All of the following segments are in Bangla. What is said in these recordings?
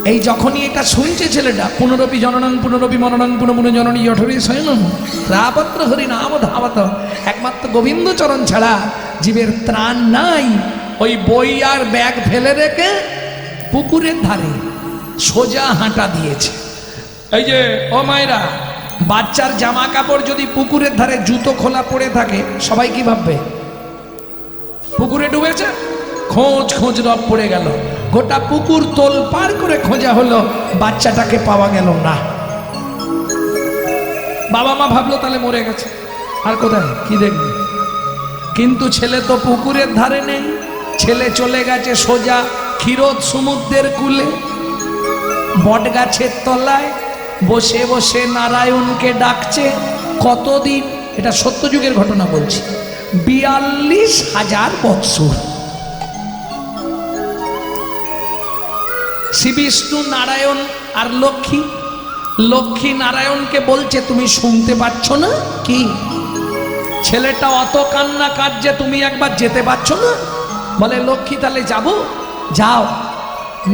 এই যখনই এটা শুনছে ছেলেটা, পুনরপি জননং পুনরপি মননং পুনঃ জননী জঠরে শয়নং রাপত্র হরি নাম ধাবত, একমাত্র গোবিন্দচরণ ছাড়া জীবের ত্রাণ নাই। ওই বই আর ব্যাগ ফেলে রেখে পুকুরের ধারে সোজা হাঁটা দিয়েছে। এই যে ও মায়েরা, বাচ্চার জামা কাপড় যদি পুকুরের ধারে জুতো খোলা পড়ে থাকে, সবাই কি ভাববে? পুকুরে ডুবেছে, খোঁজ খোঁজ রব পড়ে গেল, গোটা পুকুর তোল পার করে খোঁজা হলো, বাচ্চাটাকে পাওয়া গেল না। বাবা মা ভাবলো তাহলে মরে গেছে, আর কোথায় কি দেখবে। কিন্তু ছেলে তো পুকুরের ধারে নেই, ছেলে চলে গেছে সোজা ক্ষীরোদ সমুদ্রের কূলে, বট গাছের তলায় বসে বসে নারায়ণকে ডাকছে। কতদিন? এটা সত্যযুগের ঘটনা বলছি, 42,000 বৎসর। শ্রী বিষ্ণু, নারায়ণ আর লক্ষ্মী, লক্ষ্মী নারায়ণকে বলছে তুমি শুনতে পাচ্ছ না কি? ছেলেটা অত কান্না কাঁদছে, তুমি একবার যেতে পারছো না? বলে লক্ষ্মী তাহলে যাব, যাও।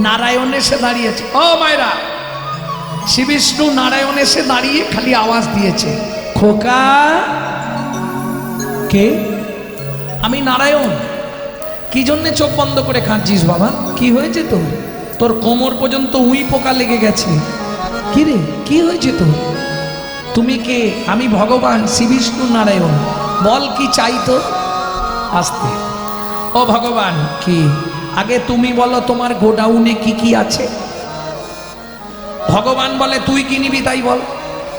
নারায়ণ এসে দাঁড়িয়েছে। ও মায়েরা, শ্রী বিষ্ণু নারায়ণ এসে দাঁড়িয়ে খালি আওয়াজ দিয়েছে, খোকা। কে? আমি নারায়ণ। কি জন্যে চোখ বন্ধ করে কাঁদছিস বাবা? কি হয়েছে তোর? তোর কোমর পর্যন্ত উই পোকা লেগে গেছে। কি রে, কি হয়েছে তোর? তুমি কে? আমি ভগবান শ্রী বিষ্ণু নারায়ণ। বল কি চাই তোর? আস্তে। ও ভগবান, কি? আগে তুমি বলো তোমার গোডাউনে কি কি আছে। ভগবান বলে তুই কি নিবি তাই বল।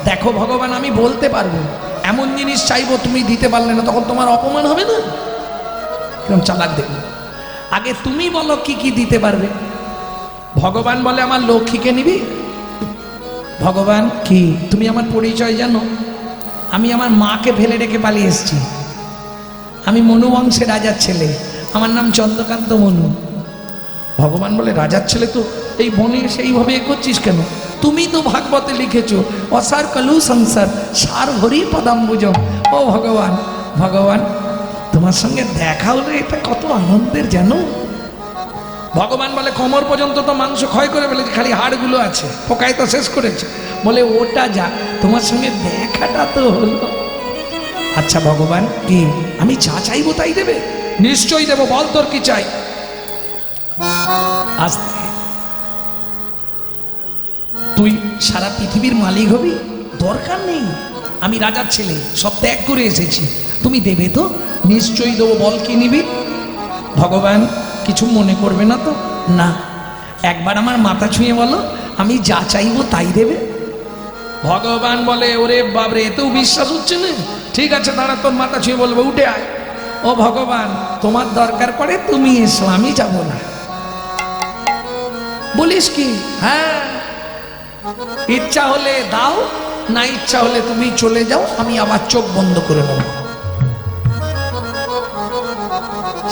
দেখো ভগবান, আমি বলতে পারবো, এমন জিনিস চাইবো তুমি দিতে পারলে না, তখন তোমার অপমান হবে না? কিরম চালাক দেখো। আগে তুমি বলো কি কি দিতে পারবে। ভগবান বলে আমার লক্ষ্মীকে নিবি। ভগবান, কি? তুমি আমার পরিচয় জানো? আমি আমার মাকে ফেলে রেখে পালিয়ে এসেছি। আমি মনু বংশের রাজার ছেলে, আমার নাম চন্দ্রকান্ত মনু। ভগবান বলে রাজার ছেলে তো এই বনে সেইভাবে করছিস কেন? তুমি তো ভাগবতে লিখেছো অসার কলু সংসার সার ভরি পদাম্বুজম। ও ভগবান, ভগবান তোমার সঙ্গে দেখা হলে এটা কত আনন্দের জানো। ভগবান বলে কোমর পর্যন্ত তো মাংস ক্ষয় করে ফেলেছে, খালি হাড়গুলো আছে, পোকায় তো শেষ করেছে। বলে ওটা যা, তোমার সঙ্গে দেখাটা তো হলো। আচ্ছা ভগবান, কি? আমি যা চাইবো তাই দেবে? নিশ্চয়ই দেবো, বল তোর কি চাই। আস্তে। তুই সারা পৃথিবীর মালিক হবি? দরকার নেই, আমি রাজার ছেলে, সব ত্যাগ করে এসেছি। তুমি দেবে তো? নিশ্চয়ই দেবো, বল কি নিবি। ভগবান, কিছু মনে করবে না তো? না। একবার আমার মাথা ছুঁয়ে বলো, আমি যা চাইবো তাই দেবে। ভগবান বলে ওরে বাবরে, এতেও বিশ্বাস হচ্ছে না? ঠিক আছে দাঁড়া, তোর মাথা ছুঁয়ে বলবো, উঠে আয়। ও ভগবান, তোমার দরকার পড়ে তুমি এসো, আমি যাব না। বলিস কি? হ্যাঁ, ইচ্ছা হলে দাও, না ইচ্ছা হলে তুমি চলে যাও, আমি আবার চোখ বন্ধ করে নেব।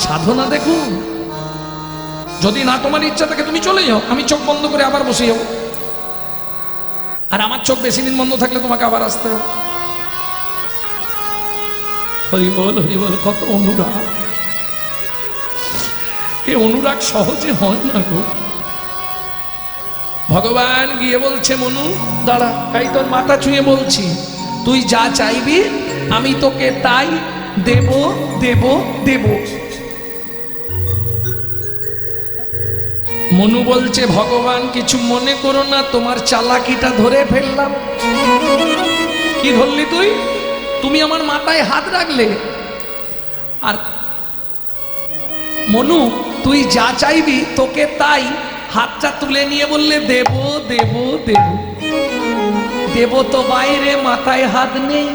সাধনা দেখুন, যদি না তোমার ইচ্ছা থাকে তুমি চলে যাও, আমি চোখ বন্ধ করে আবার বসে যাবো। আর আমার চোখ বেশি দিন বন্ধ থাকলে তোমাকে আবার আসতে হবে। হরি বল, হরি বল। কত অনুরাগ! এই অনুরাগ সহজে হয় না গো। ভগবান গিয়ে বলছে মনু দাঁড়া, তাই তোর মাথা ছুঁয়ে বলছি, তুই যা চাইবি আমি তোকে তাই দেব দেব দেব। মনু বলছে ভগবান কিছু মনে করো না, তোমার চালাকিটা ধরে ফেললাম। কি ধরলি তুই? তুমি আমার মাথায় হাত রাখলে। আর মনু, তুই যা চাইবি তোকে তাই, হাতটা তুলে নিয়ে বললে দেব দেব দেব। দেব তো বাইরে, মাথায় হাত নেই।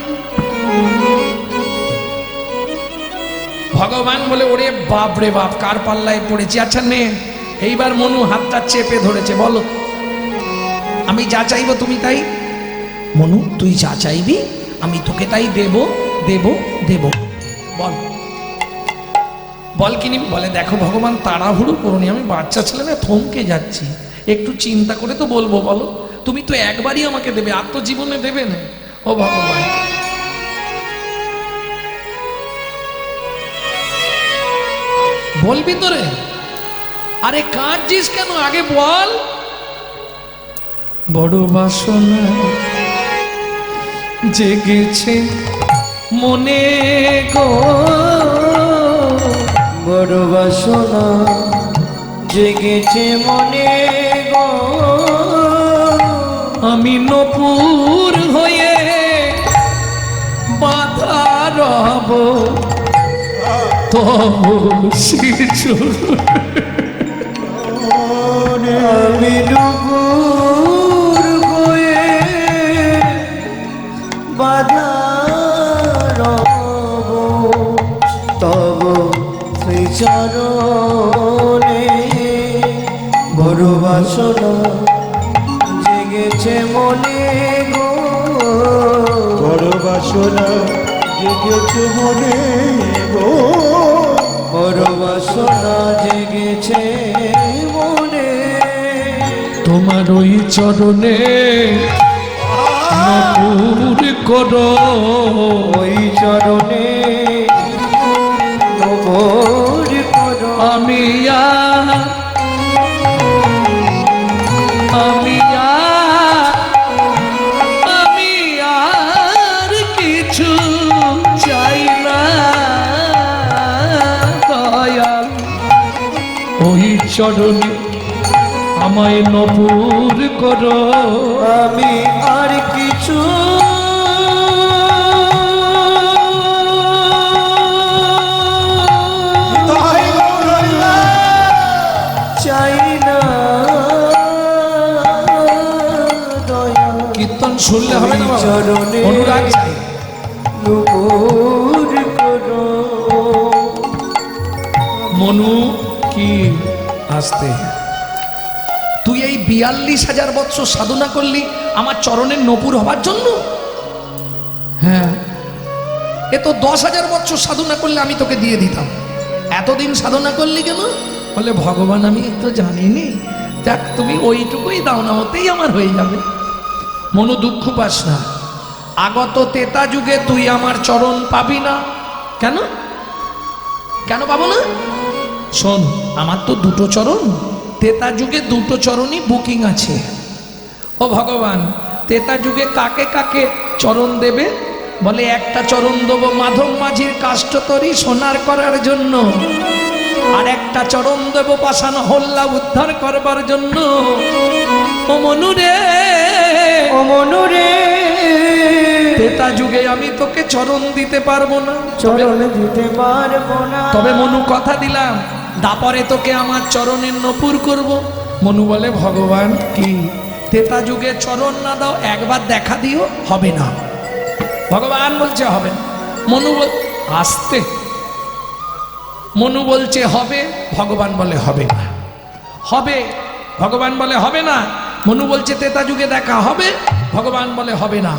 ভগবান বলে ওরে বাপ রে বাপ, কার পাল্লায় পড়েছি। আচ্ছা নে। এইবার মনু হাতটা চেপে ধরেছে। বলো, আমি যা চাইবো তুমি তাই। মনু, তুই যা চাইবি আমি তোকে তাই দেব দেব দেব। বল, বল কিনি। বলে দেখো ভগবান, তাড়াহুড়ো করুনি, আমি বাচ্চা ছেলে না, থমকে যাচ্ছি, একটু চিন্তা করে তো বলবো। বলো, তুমি তো একবারই আমাকে দেবে, আর তো জীবনে দেবে না। ও ভগবান, বলবি তো রে। আরে কাঁদছিস কেন? আগে বল। বড় বাসনা জেগেছে মনে গো, বড় বাসনা জেগেছে মনে গো, আমি নপুর হয়ে বাধা রব তবু আমি নপুর হয়ে বাধা রব তব শ্রী চরণে, বড় বাসনা জেগেছে মনে গো, বড় বাসনা জেগেছে মনে গো, বড় বাসনা জেগেছে মনে, তোমার ওই চরণে নপুর করো, ওই চরণে নবর করো, আমি আর কিছু চাই না দয়াল, ওই চরণে আমায় নপুর করো, আমি আর কিছু চাই না দয়া, কীর্তন শুনলে হবে না বাবা, চরণে অনুরাগ চাই। নবর করো। মনু কি আসতে, তুই এই 42,000 বৎসর সাধনা করলি আমার চরণের নপুর হবার জন্য? হ্যাঁ, এ তো 10,000 বৎসর সাধনা করলে আমি তোকে দিয়ে দিতাম, এতদিন সাধনা করলি কেন? বলে ভগবান আমি তো জানিনি, যাক তুমি ওইটুকুই দাও না, হতেই আমার হয়ে যাবে। মনু দুঃখ পাস না, আগত তেতা যুগে তুই আমার চরণ পাবি না। কেন কেন পাবো না? শোন, আমার তো দুটো চরণ, তেতা যুগে দুটো চরণই বুকিং আছে। ও ভগবান, তেতা যুগে কাকে কাকে চরণ দেবে? বলে একটা চরণ দেবো মাধব মাঝির কাষ্ঠতরি সোনার করার জন্য, আর একটা চরণ দেব পাষাণ হল্লা উদ্ধার করবার জন্য। ও মনুরে, ও মনুরে, তেতা যুগে আমি তোকে চরণ দিতে পারবো না, চরণ দিতে পারবো না, তবে মনু কথা দিলাম দাপরে তোকে আমার চরণের নপুর করব। মনু বলে ভগবান কি তেতা যুগে চরণ না দাও, একবার দেখা দিও, হবে না। ভগবান বলছে হবে না, মনু আসতে, মনু বলছে হবে, ভগবান বলে হবে না। হবে, ভগবান বলে হবে না। মনু বলছে তেতা যুগে দেখা হবে, ভগবান বলে হবে না।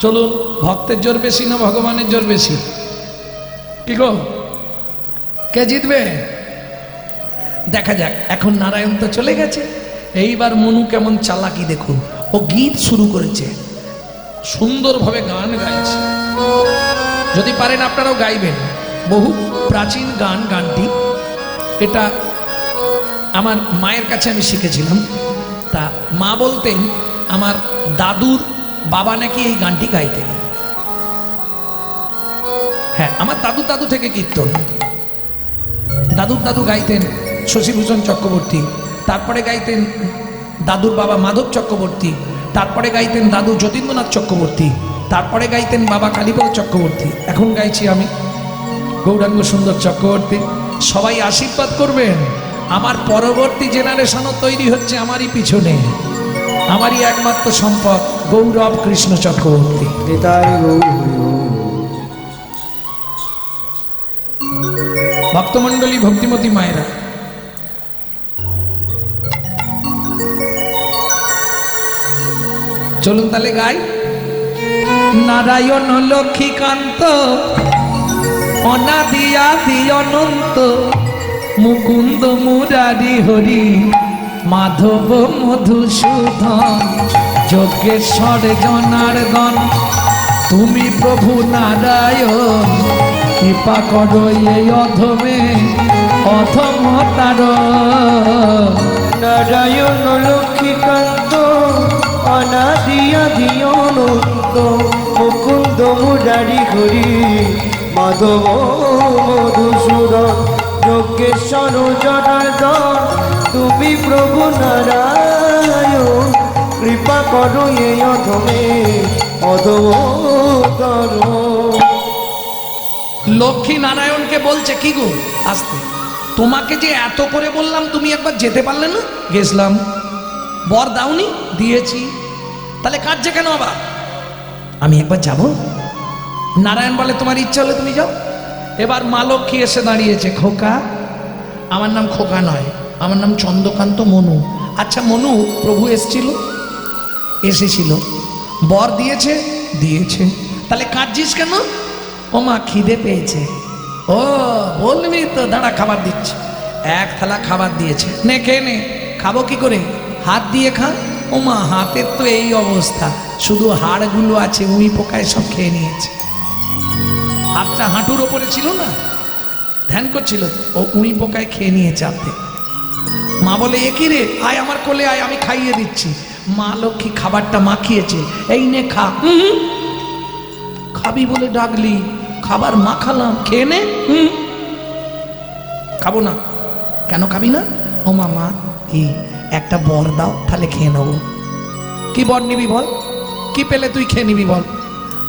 চলুন, ভক্তের জোর বেশি না ভগবানের জোর বেশি? কি গো, কে জিতবে দেখা যাক। এখন নারায়ণ তো চলে গেছে, এইবার মনু কেমন চালাকি দেখুন। ও গীত শুরু করেছে, সুন্দরভাবে গান গাইছে। যদি পারেন আপনারাও গাইবেন, বহু প্রাচীন গান। গানটি এটা আমার মায়ের কাছে আমি শিখেছিলাম। তা মা বলতেন আমার দাদুর বাবা নাকি এই গানটি গাইতেন। হ্যাঁ, আমার দাদু থেকে কীর্তন, দাদু গাইতেন শশীভূষণ চক্রবর্তী, তারপরে গাইতেন দাদুর বাবা মাধব চক্রবর্তী, তারপরে গাইতেন দাদু যতীন্দ্রনাথ চক্রবর্তী, তারপরে গাইতেন বাবা কালীপদ চক্রবর্তী, এখন গাইছি আমি গৌরাঙ্গ সুন্দর চক্রবর্তী। সবাই আশীর্বাদ করবেন, আমার পরবর্তী জেনারেশনও তৈরি হচ্ছে আমারই পিছনে। আমারই একমাত্র সম্পদ গৌরব কৃষ্ণ চক্রবর্তী। ভক্তমণ্ডলী, ভক্তিমতী মায়েরা, চলুন তাহলে গাই। নারায়ণ লক্ষ্মীকান্ত অনাদি আদি অনন্ত, মুকুন্দ মুরারি হরি মাধব মধুসূদন, যজ্ঞেশ্বর জনার্দন তুমি প্রভু নারায়ণ, কৃপা করো এই অধমে অধম তার। নারায়ণ লক্ষ্মীকান্ত অনাদি আদি অনন্ত মুকুন্দ মুরারি হরি মাধব মধুসূদন যজ্ঞেশ্বর জনার্দন তুমি প্রভু নারায়ণ কৃপা করো এ অধমে অধমতর। লক্ষ্মী নারায়ণকে বলছে কি গো আসতে, তোমাকে যে এত করে বললাম তুমি একবার যেতে পারলে না? গেছিলাম। বর দাওনি? দিয়েছি। তাহলে কাঁদছে কেন আবার? আমি একবার যাব। নারায়ণ বলে তোমার ইচ্ছা হলে তুমি যাও। এবার মা লক্ষ্মী এসে দাঁড়িয়েছে। খোকা, আমার নাম খোকা নয়, আমার নাম চন্দ্রকান্ত মনু। আচ্ছা মনু, প্রভু এসেছিল, বর দিয়েছে? দিয়েছে। তাহলে কাঁদছিস কেন? ও মা খিদে পেয়েছে। ও বলবি তো, দাঁড়া খাবার দিচ্ছে। এক থালা খাবার দিয়েছে, নে খেয়ে নে। খাবো কি করে? হাত দিয়ে খা। ও মা হাতের তো এই অবস্থা, শুধু হাড়গুলো আছে, উই পোকায় সব খেয়ে নিয়েছে। হাতটা হাঁটুর ওপরে ছিল না, ধ্যান করছিল তো, ও উই পোকায় খেয়ে নিয়েছে হাতে। মা বলে এ কি রে, আয় আমার কোলে আয়, আমি খাইয়ে দিচ্ছি। মা লক্ষ্মী খাবারটা মাখিয়েছে, এই নে খা। খাবি বলে ডাকলি, খাবার মাখালাম, খেয়ে নে। খাবো না। কেন খাবি না? ও মামা কি একটা বর দাও, তাহলে খেয়ে নেবো। কি বর নিবি বল? কি পেলে তুই খেয়ে নিবি বল?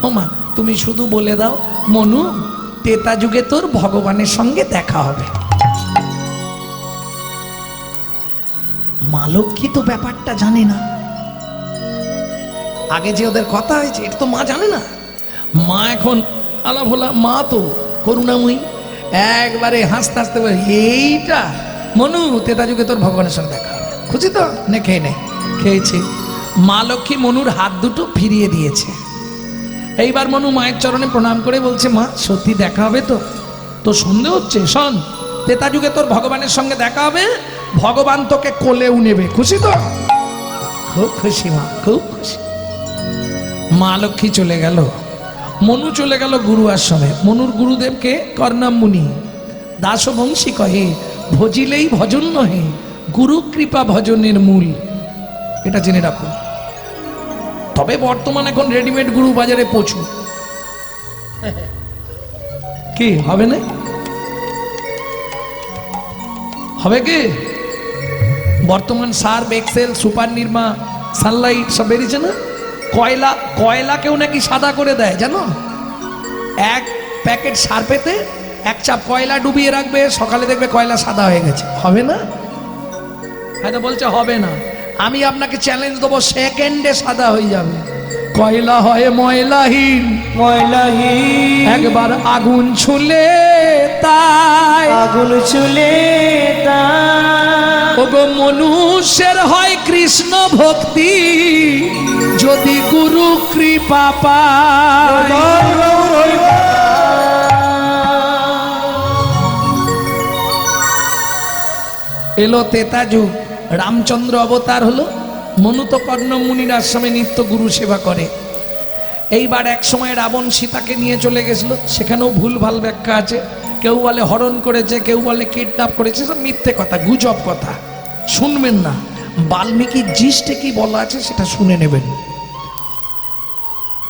ও মা তুমি শুধু বলে দাও, মনু তেতা যুগে তোর ভগবানের সঙ্গে দেখা হবে। মা লক্ষ্মী তো ব্যাপারটা জানে না। আগে যে ওদের কথা হয়েছে এটা তো মা জানে না। মা এখন আলা ভোলা মা তো করুণাময়ী, একবারে হাসতে হাসতে বলে এইটা মনু তেতা যুগে তোর ভগবানের সঙ্গে দেখা হবে, খুশি তো? নে খেয়ে নে। খেয়েছে। মা লক্ষ্মী মনুর হাত দুটো ফিরিয়ে দিয়েছে। এইবার মনু মায়ের চরণে প্রণাম করে বলছে, মা সত্যি দেখা হবে তো? তো সন্দেহ হচ্ছে, শোন তেতা যুগে তোর ভগবানের সঙ্গে দেখা হবে, ভগবান তোকে কোলেও নেবে, খুশি তো? খুব খুশি মা, খুব খুশি। মা লক্ষ্মী চলে গেল, মনু চলে গেল গুরু আশ্রমে। মনুর গুরুদেবকে কর্ণাম মুনি দাসবংশী কহে, ভজিলেই ভজন নহে, গুরু কৃপা ভজনের মূল। এটা জেনে রাখুন। তবে বর্তমান এখন রেডিমেড গুরু বাজারে প্রচুর। কি হবে না? হবে কি? বর্তমান Surf Excel super Nirma Sunlight সব বেরিয়েছে না? কয়লাকেও নাকি সাদা করে দেয় জানো? এক প্যাকেট সার্ফেতে এক চাপ কয়লা ডুবিয়ে রাখবে, সকালে দেখবে কয়লা সাদা হয়ে গেছে। হবে না? হয়তো বলছে হবে না। আমি আপনাকে চ্যালেঞ্জ দেবো, সেকেন্ডে সাদা হয়ে যাবে। কয়লা হয় ময়লাহীন, ময়লাহীন একবার আগুন ছুলে তাই, আগুন ছুলে ওগো মনুষ্যের হয় কৃষ্ণ ভক্তি, যদি গুরু কৃপা পায়। এলো তেতা যুগ, রামচন্দ্র অবতার হলো, মনু তো কর্ণ মুনির আশ্রমে নিত্য গুরু সেবা করে। এইবার এক সময় রাবণ সীতাকে নিয়ে চলে গেছিল, সেখানেও ভুলভাল ব্যাখ্যা আছে। কেউ বলে হরণ করেছে, কেউ বলে কিডন্যাপ করেছে, সব মিথ্যে কথা, গুজব কথা, শুনবেন না। বাল্মীকির জিস্টে কি বলা আছে সেটা শুনে নেবেন।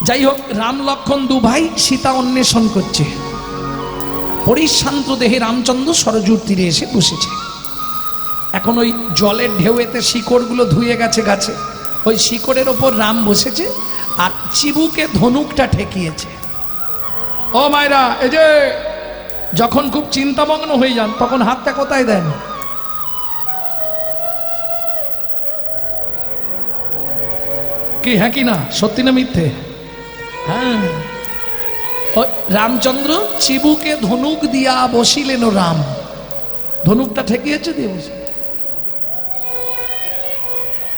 যাই হোক, রাম লক্ষ্মণ দু ভাই সীতা অন্বেষণ করছে। পরিশ্রান্ত দেহে রামচন্দ্র সরজুর তীরে এসে বসেছে। এখন ওই জলের ঢেউয়েতে শিকড়গুলো ধুয়ে গেছে গাছে, ওই শিকড়ের ওপর রাম বসেছে আর চিবুকে ধনুকটা ঠেকিয়েছে। ও মায়েরা, এই যে যখন খুব চিন্তামগ্ন হয়ে যান তখন হাতটা কোথায় দেন? কি হ্যাঁ কি না, সত্যি না মিথ্যে? হ্যাঁ, ওই রামচন্দ্র চিবুকে ধনুক দিয়া বসিলেন। রাম ধনুকটা ঠেকিয়েছে দিয়ে বসে।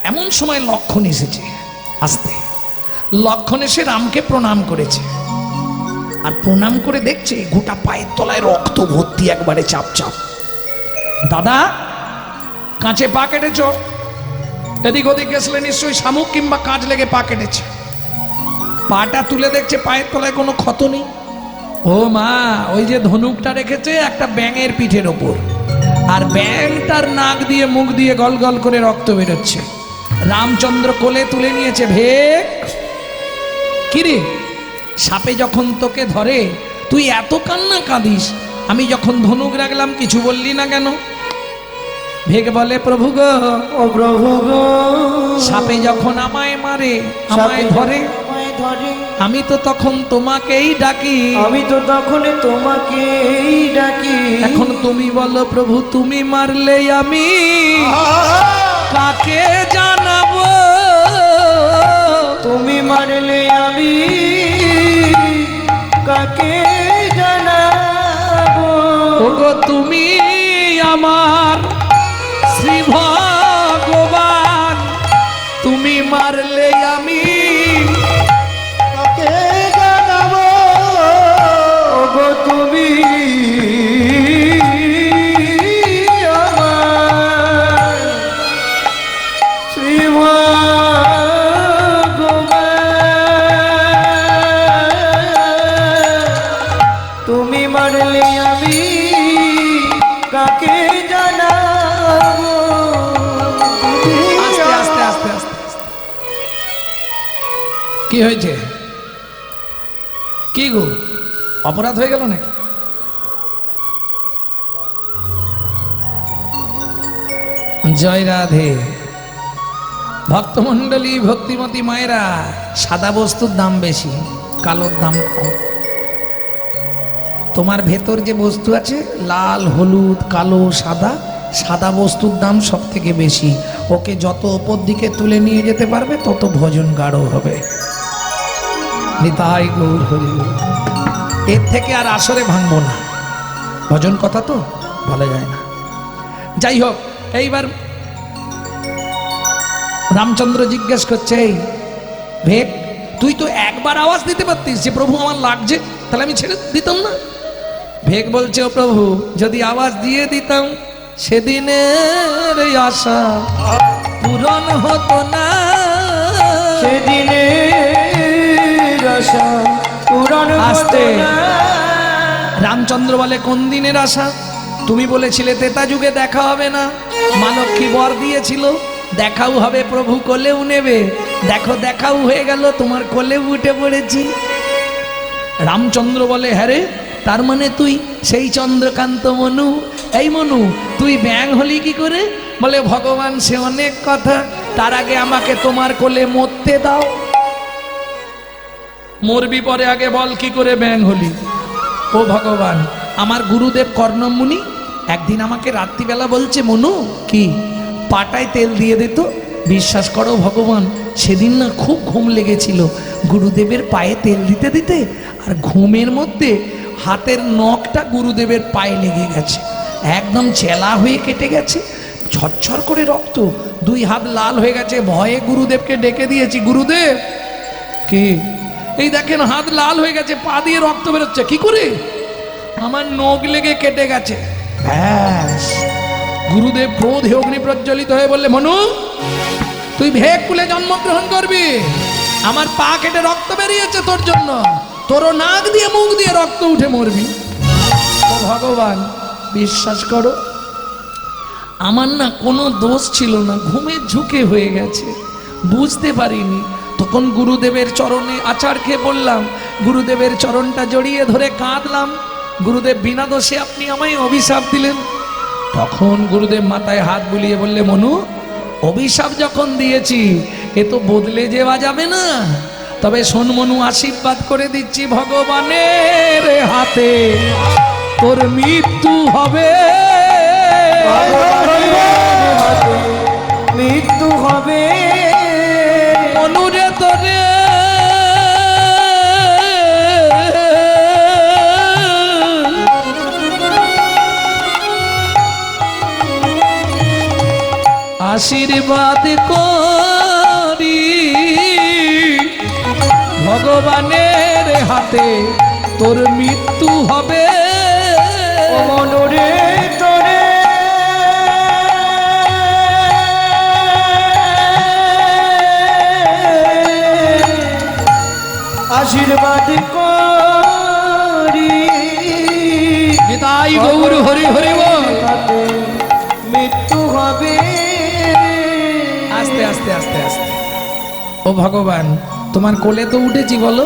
এমন সময় লক্ষণ এসেছে। আসতে লক্ষণ এসে রামকে প্রণাম করেছে, আর প্রণাম করে দেখছে গোটা পায়ের তলায় রক্ত ভর্তি, একবারে চাপ চাপ। দাদা কাঁচে পা কেটেছ? এদিক ওদিক গেছিলে নিশ্চয়ই, শামুক কিংবা কাঁচ লেগে পা কেটেছে। পাটা তুলে দেখছে পায়ের তলায় কোনো ক্ষত নেই। ও মা, ওই যে ধনুকটা রেখেছে একটা ব্যাঙের পিঠের ওপর, আর ব্যাংটার নাক দিয়ে মুখ দিয়ে গল গল করে রক্ত বেরোচ্ছে। রামচন্দ্র কোলে তুলে নিয়েছে। ভেক কিরে, সাপে যখন তোকে ধরে তুই এত কান্না কাঁদিস, আমি যখন ধনুক রাখলাম কিছু বললি না কেন? ভেক বলে, প্রভু গো, ও প্রভু গো, সাপে যখন আমায় মারে, আমায় ধরে, আমায় ধরে, আমি তো তখন তোমাকেই ডাকি। আমি তো তখন তোমাকেই ডাকি। এখন তুমি বলো প্রভু, তুমি মারলে আমি কাকে জানাবো? তুমি মারলে আমি কাকে জানাবো? ওগো তুমি আমার শ্রী ভগবান, তুমি মারলে আমি কাকে জানাবো? ওগো তুমি আমার শ্রী ভগবান, তুমি মারলে আমি কাকে জানাবো? আস্তে আস্তে আস্তে আস্তে। কি হয়েছে? কি গো, অপরাধ হয়ে গেল নাকি? জয় রাধে। ভক্তমণ্ডলী, ভক্তিমতী মায়েরা, সাদা বস্তুর দাম বেশি, কালোর দাম কম। তোমার ভেতর যে বস্তু আছে, লাল, হলুদ, কালো, সাদা, সাদা বস্তুর দাম সব থেকে বেশি। ওকে যত ওপর দিকে তুলে নিয়ে যেতে পারবে তত ভজন গাঢ় হবে। নিতাই গৌর হরি বল। এর থেকে আর আসরে ভাঙবো না, ভজন কথা তো বলা যায় না। যাই হোক, এইবার রামচন্দ্র জিজ্ঞেস করছে, এই ভেক, তুই তো একবার আওয়াজ দিতে পারতিস যে প্রভু আমার লাগছে, তাহলে আমি ছেড়ে দিতাম না। ভেক বলছে, ও প্রভু, যদি আওয়াজ দিয়ে দিতাম সেদিনের আশা পূরণ হতো না। সেদিনের আশা পূরণ আস্তে। হতো না। রামচন্দ্র বলে, কোন দিনের আশা? তুমি বলেছিলে ত্রেতা যুগে দেখা হবে না, মা লক্ষ্মী বর দিয়েছিল দেখাও হবে, প্রভু কোলেও নেবে। দেখো দেখাও হয়ে গেল, তোমার কোলে উঠে পড়েছি। রামচন্দ্র বলে, হ্যাঁ রে, তার মানে তুই সেই চন্দ্রকান্ত মনু? এই মনু, তুই ব্যাং হলি কি করে? বলে, ভগবান সে অনেক কথা, তার আগে আমাকে তোমার কোলে মরতে দাও। মরবি পরে, আগে বল কি করে ব্যাং হলি? ও ভগবান, আমার গুরুদেব কর্ণমুনি একদিন আমাকে রাত্রিবেলা বলছে, মনু কি পাটায় তেল দিয়ে দিত। বিশ্বাস করো ভগবান, সেদিন না খুব ঘুম লেগেছিল গুরুদেবের পায়ে তেল দিতে দিতে, আর ঘুমের মধ্যে হাতের নখটা গুরুদেবের পায়ে লেগে গেছে, একদম চেলা হয়ে কেটে গেছে, ছটছর করে রক্ত, দুই হাত লাল হয়ে গেছে। ভয়ে গুরুদেবকে ডেকে দিয়েছি, গুরুদেব কি, এই দেখেন হাত লাল হয়ে গেছে, পা দিয়ে রক্ত বেরোচ্ছে। কি করে? আমার নখ লেগে কেটে গেছে। ব্যাস, গুরুদেব ক্রোধে অগ্নি প্রজ্বলিত হয়ে বললে, মনু, তুই ভেক কুলে জন্মগ্রহণ করবি, আমার পা কেটে রক্ত বেরিয়েছে তোর জন্য, তোরও নাক দিয়ে মুখ দিয়ে রক্ত উঠে মরবি। ও ভগবান, বিশ্বাস করো, আমার না কোনো দোষ ছিল না, ঘুমের ঝুঁকে হয়ে গেছে, বুঝতে পারিনি। তখন গুরুদেবের চরণে আছাড় খেয়ে বললাম, গুরুদেবের চরণটা জড়িয়ে ধরে কাঁদলাম, গুরুদেব বিনা দোষে আপনি আমায় অভিশাপ দিলেন। তখন গুরুদেব মাথায় হাত বুলিয়ে বললে, মনু, অভিশাপ যখন দিয়েছি এ তো বদলে যাওয়া যাবে না, তবে শোন মনু, আশীর্বাদ করে দিচ্ছি, ভগবানের হাতে তোর মৃত্যু হবে। মৃত্যু হবে মনুরে তোরে আশীর্বাদ করি, ভগবানের হাতে তোর মৃত্যু হবে। ও মনুরে তোরে আশীর্বাদ করি। নিতাই গৌর হরি হরি বল। হাতে আস্তে আস্তে আস্তে আস্তে। ও ভগবান, তোমার কোলে তো উঠেছি, বলো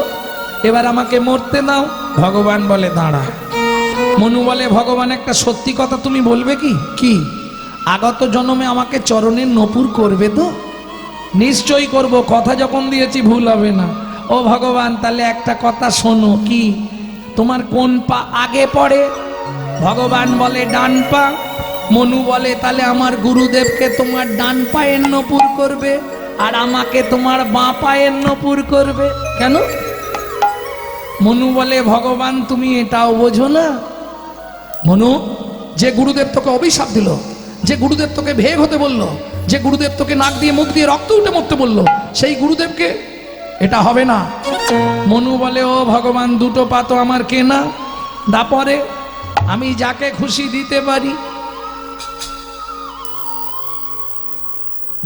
এবার আমাকে মরতে দাও। ভগবান বলে দাঁড়া। মনু বলে ভগবান একটা সত্যি কথা তুমি বলবে কি? কি? আগত জন্মে আমাকে চরণের নপুর করবে তো? নিশ্চয়ই করব, কথা যখন দিয়েছি ভুল হবে না। ও ভগবান, তাহলে একটা কথা শোনো। কি? তোমার কোন পা আগে পড়ে? ভগবান বলে ডান পা। মনু বলে তাহলে আমার গুরুদেবকে তোমার ডান পায়ের নপুর করবে, আর আমাকে তোমার বাঁ পায়ের নপুর করবে। কেন? মনু বলে ভগবান তুমি এটাও বোঝো না? মনু, যে গুরুদেব তোকে অভিশাপ দিল, যে গুরুদেব তোকে ভেগ হতে বলল, যে গুরুদেব তোকে নাক দিয়ে মুখ দিয়ে রক্ত উঠে মরতে বলল, সেই গুরুদেবকে এটা হবে না। মনু বলে ও ভগবান, দুটো পা তো আমার কেনা, তারপরে আমি যাকে খুশি দিতে পারি।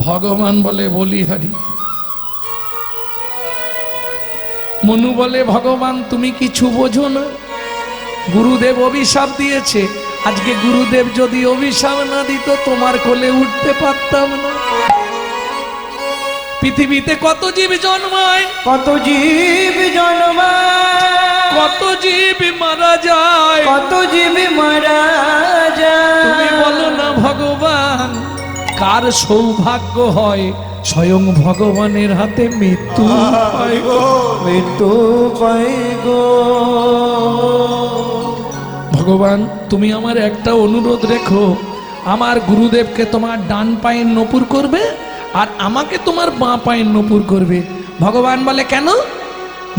ভগবান বলে বলিহারি। মনু বলে ভগবান তুমি কিছু বোঝো না, গুরুদেব অভিশাপ দিয়েছে, আজকে গুরুদেব যদি অভিশাপ না দিত তোমার কোলে উঠতে পারতাম না। পৃথিবীতে কত জীব জন্মায়, কত জীব জন্মায়, কত জীব মারা যায়, কত জীব মারা তুমি যায়। বলো না ভগবান কার সৌভাগ্য হয় স্বয়ং ভগবানের হাতে মৃত্যু হয়? মৃত্যু পাই গো। ভগবান তুমি আমার একটা অনুরোধ রেখো, আমার গুরুদেবকে তোমার ডান পায়ের নপুর করবে, আর আমাকে তোমার বাঁ পায়ের নপুর করবে। ভগবান বলে কেন?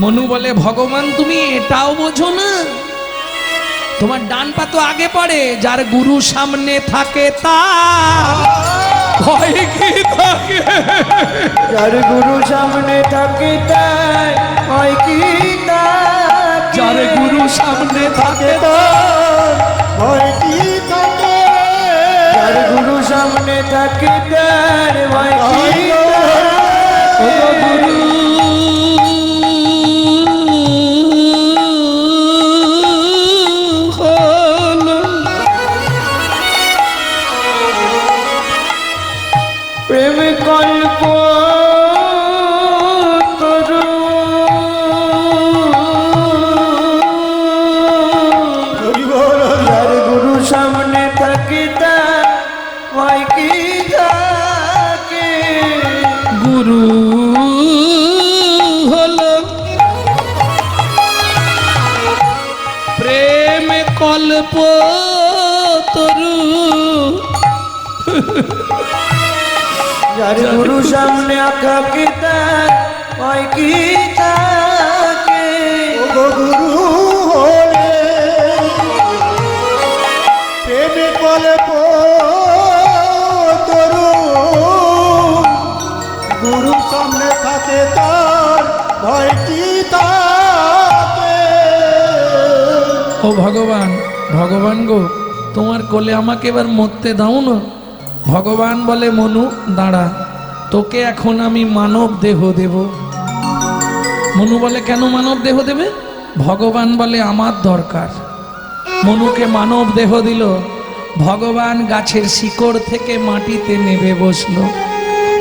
মনু বলে ভগবান তুমি এটাও বোঝো না, তোমার ডান পা তো আগে পড়ে, যার গুরু সামনে থাকে তার ভয় কি থাকে? যার গুরু সামনে থাকে তার হয় কি থাকে? যার গুরু সামনে থাকে ভয় কি থাকে? যার গুরু সামনে থাকে তার হয় কি ও গুরু হলো। প্রেম কল্প তরু যার গুরু সামনে থাকে তার হয় কি থাকে? গুরু হলো প্রেম কল্প তরু, যার গুরু সামনে থাকে তার হয় কি থাকে? ওগো গুরু হলে প্রেমে কল্প তরু, গুরু সামনে থাকে তার ভয় কি থাকে? ও ভগবান, ভগবান গো তোমার কোলে আমাকে এবার মরতে দাও না। ভগবান বলে মনু দাঁড়া, তোকে এখন আমি মানব দেহ দেব। মনু বলে কেন মানব দেহ দেবে? ভগবান বলে আমার দরকার। মনুকে মানব দেহ দিল। ভগবান গাছের শিকড় থেকে মাটিতে নেমে বসলো।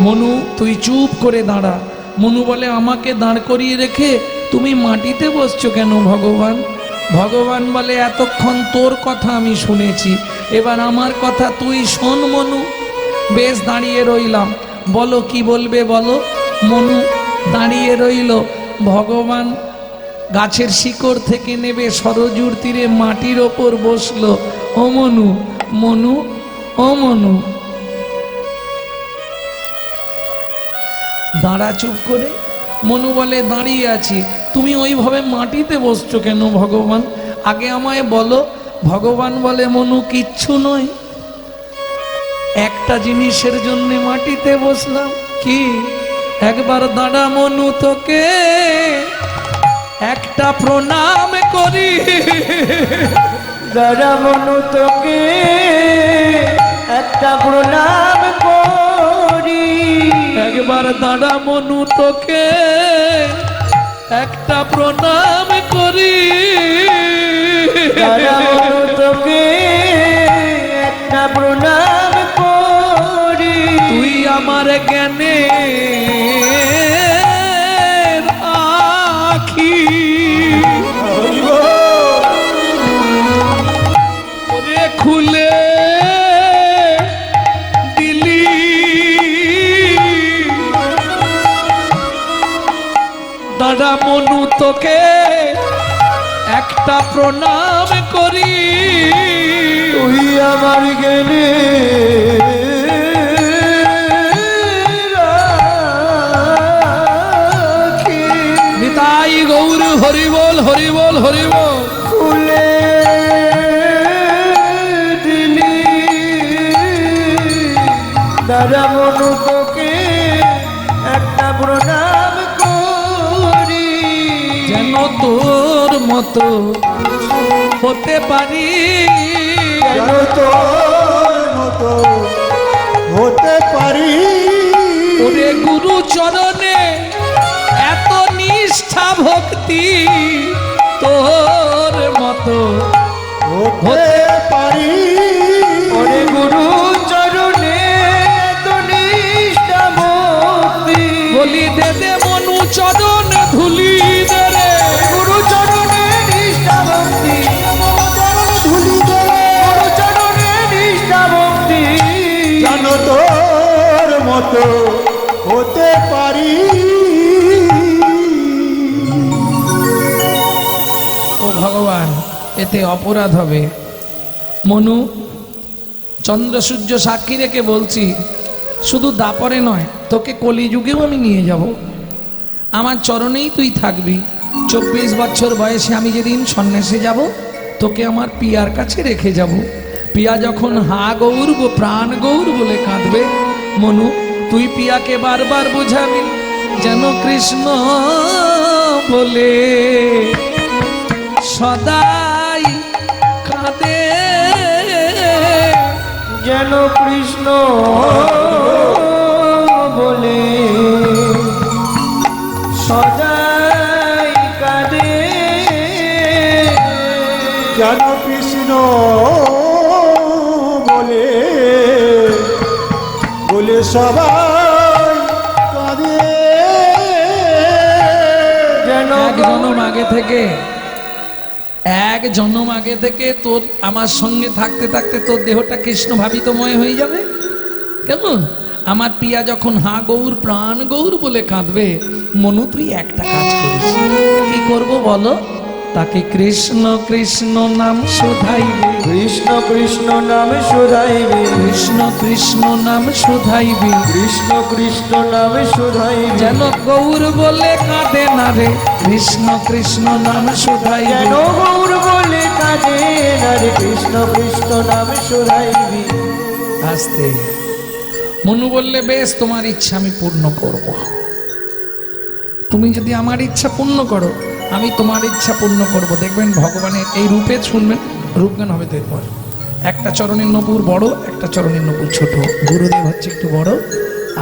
মনু তুই চুপ করে দাঁড়া। মনু বলে আমাকে দাঁড় করিয়ে রেখে তুমি মাটিতে বসছো কেন ভগবান? ভগবান বলে এতক্ষণ তোর কথা আমি শুনেছি, এবার আমার কথা তুই শোন মনু। বেশ দাঁড়িয়ে রইলাম, বলো কি বলবে বলো। মনু দাঁড়িয়ে রইল। ভগবান গাছের শিকড় থেকে নেবে সরজুর তীরে মাটির ওপর বসলো। ও মনু, মনু, ও মনু দাঁড়া চুপ করে। মনু বলে দাঁড়িয়ে আছি, তুমি ওইভাবে মাটিতে বসছো কেন ভগবান? আগে আমায় বলো। ভগবান বলে মনু কিচ্ছু নয়, একটা জিনিসের জন্য মাটিতে বসলাম। কি? একবার দাঁড়া মনু, তোকে একটা প্রণাম করি। দাঁড়া মনু তোকে একটা প্রণাম করি। একবার দাঁড়া মনু, তোকে একটা প্রণাম করি। দাঁড়া মনু তোকে একটা প্রণাম করি। তুই আমার জ্ঞানে আখি ওরে খুলে দিলি দাদা মনু তোকে একটা প্রণাম করি তুই আমার গেলে নিতাই গৌর হরি বল হরি বল হরি বল খুলে দিলি দাদা মনু তোকে একটা প্রণাম করি যেন তোর মতো হতে পারি যেন তোর মতো হতে পারি ওরে গুরু চরণে এত নিষ্ঠা ভক্তি তোর মতো হতে পারি ওরে গুরু চরণে তো নিষ্ঠা ভক্তি বলি দে দে মনু চরণ ধুলি দে রে গুরু চরণে নিষ্ঠা ভক্তি ধুলি দে গুরু চরণে নিষ্ঠা ভক্তি যেন তোর মতো হতে পারি ও ভগবান এতে অপরাধ হবে মনু চন্দ্র সূর্য সাক্ষী রেখে বলছি শুধু দাপরে নয় তোকে কলিযুগেও আমি নিয়ে যাব আমার চরণেই তুই থাকবি 24 বছর বয়সে আমি যেদিন সন্ন্যাসে যাব তোকে আমার পিয়ার কাছে রেখে যাব পিয়া যখন হা গৌর প্রাণ গৌর বলে কাঁদবে মনু তুই পিয়াকে বারবার বোঝাবি যেন কৃষ্ণ বলে সদাই কাঁদে যেন কৃষ্ণ বলে সদাই কাঁদে যেন কৃষ্ণ বলে বলে সবাই কাঁদে যেন এক জন্ম আগে থেকে তোর আমার সঙ্গে থাকতে থাকতে তোর দেহটা কৃষ্ণ ভাবিতময় হয়ে যাবে কেমন আমার পিয়া যখন হা গৌর প্রাণ গৌর বলে কাঁদবে মনু তুই একটা কাজ করিস কি করব বলো তাকে কৃষ্ণ কৃষ্ণ নাম শোধাইবে কৃষ্ণ কৃষ্ণ নাম শুধাইবে কৃষ্ণ কৃষ্ণ নাম শোধাইবে কৃষ্ণ কৃষ্ণ নাম শুধাইবে যেন গৌর বলে কাঁদে না রে কৃষ্ণ কৃষ্ণ নাম শোধাইবে যেন গৌর বলে কাঁদে না রে কৃষ্ণ কৃষ্ণ নাম শুধাইবে আসতে মনু বললে বেশ তোমার ইচ্ছা আমি পূর্ণ করব তুমি যদি আমার ইচ্ছা পূর্ণ করো আমি তোমার ইচ্ছা পূর্ণ করব দেখবেন ভগবানের এই রূপে শুনবেন রূপজ্ঞান হবে তো এরপর একটা চরণের নপুর বড় একটা চরণের নপুর ছোট গুরুদেব হচ্ছে একটু বড়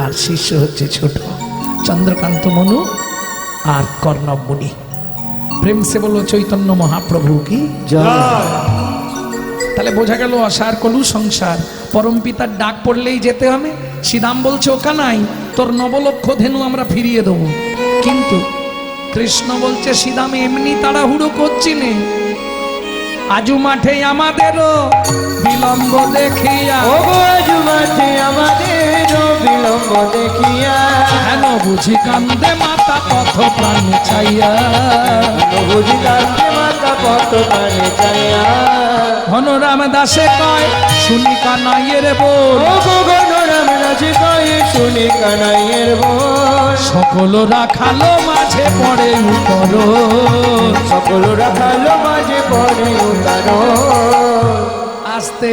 আর শিষ্য হচ্ছে ছোট চন্দ্রকান্ত মনু আর কর্ণব মুনি প্রেম সে বলো চৈতন্য মহাপ্রভু কি তাহলে বোঝা গেল অসার কলু সংসার পরম পিতার ডাক পড়লেই যেতে হবে শ্রীরাম বলছে ওকা নাই তোর নবলক্ষ ধেনু আমরা ফিরিয়ে দেবো কিন্তু কৃষ্ণ বলছে শ্রীরাম এমনি তাড়াহুড়ো করছি নে আজু মাঠে আমাদেরও বিলম্ব দেখিয়া ও আজু মাঠে আমাদের বিলম্ব দেখিয়া হেন বুঝি কান্দে মাতা পথ প্রাণ চাইয়া বুঝি কান্দে মাতা পথ প্রাণে চাইয়া ঘনরাম দাসে কয় শুনি কানাইয়ের বল ও গগন রাম রাজে কয়ে শুনি কানাইয়ের বল সকল রাখালো মাঝে পড়ে উতর সকল রাখালো মাঝে পড়ে উতারো আসতে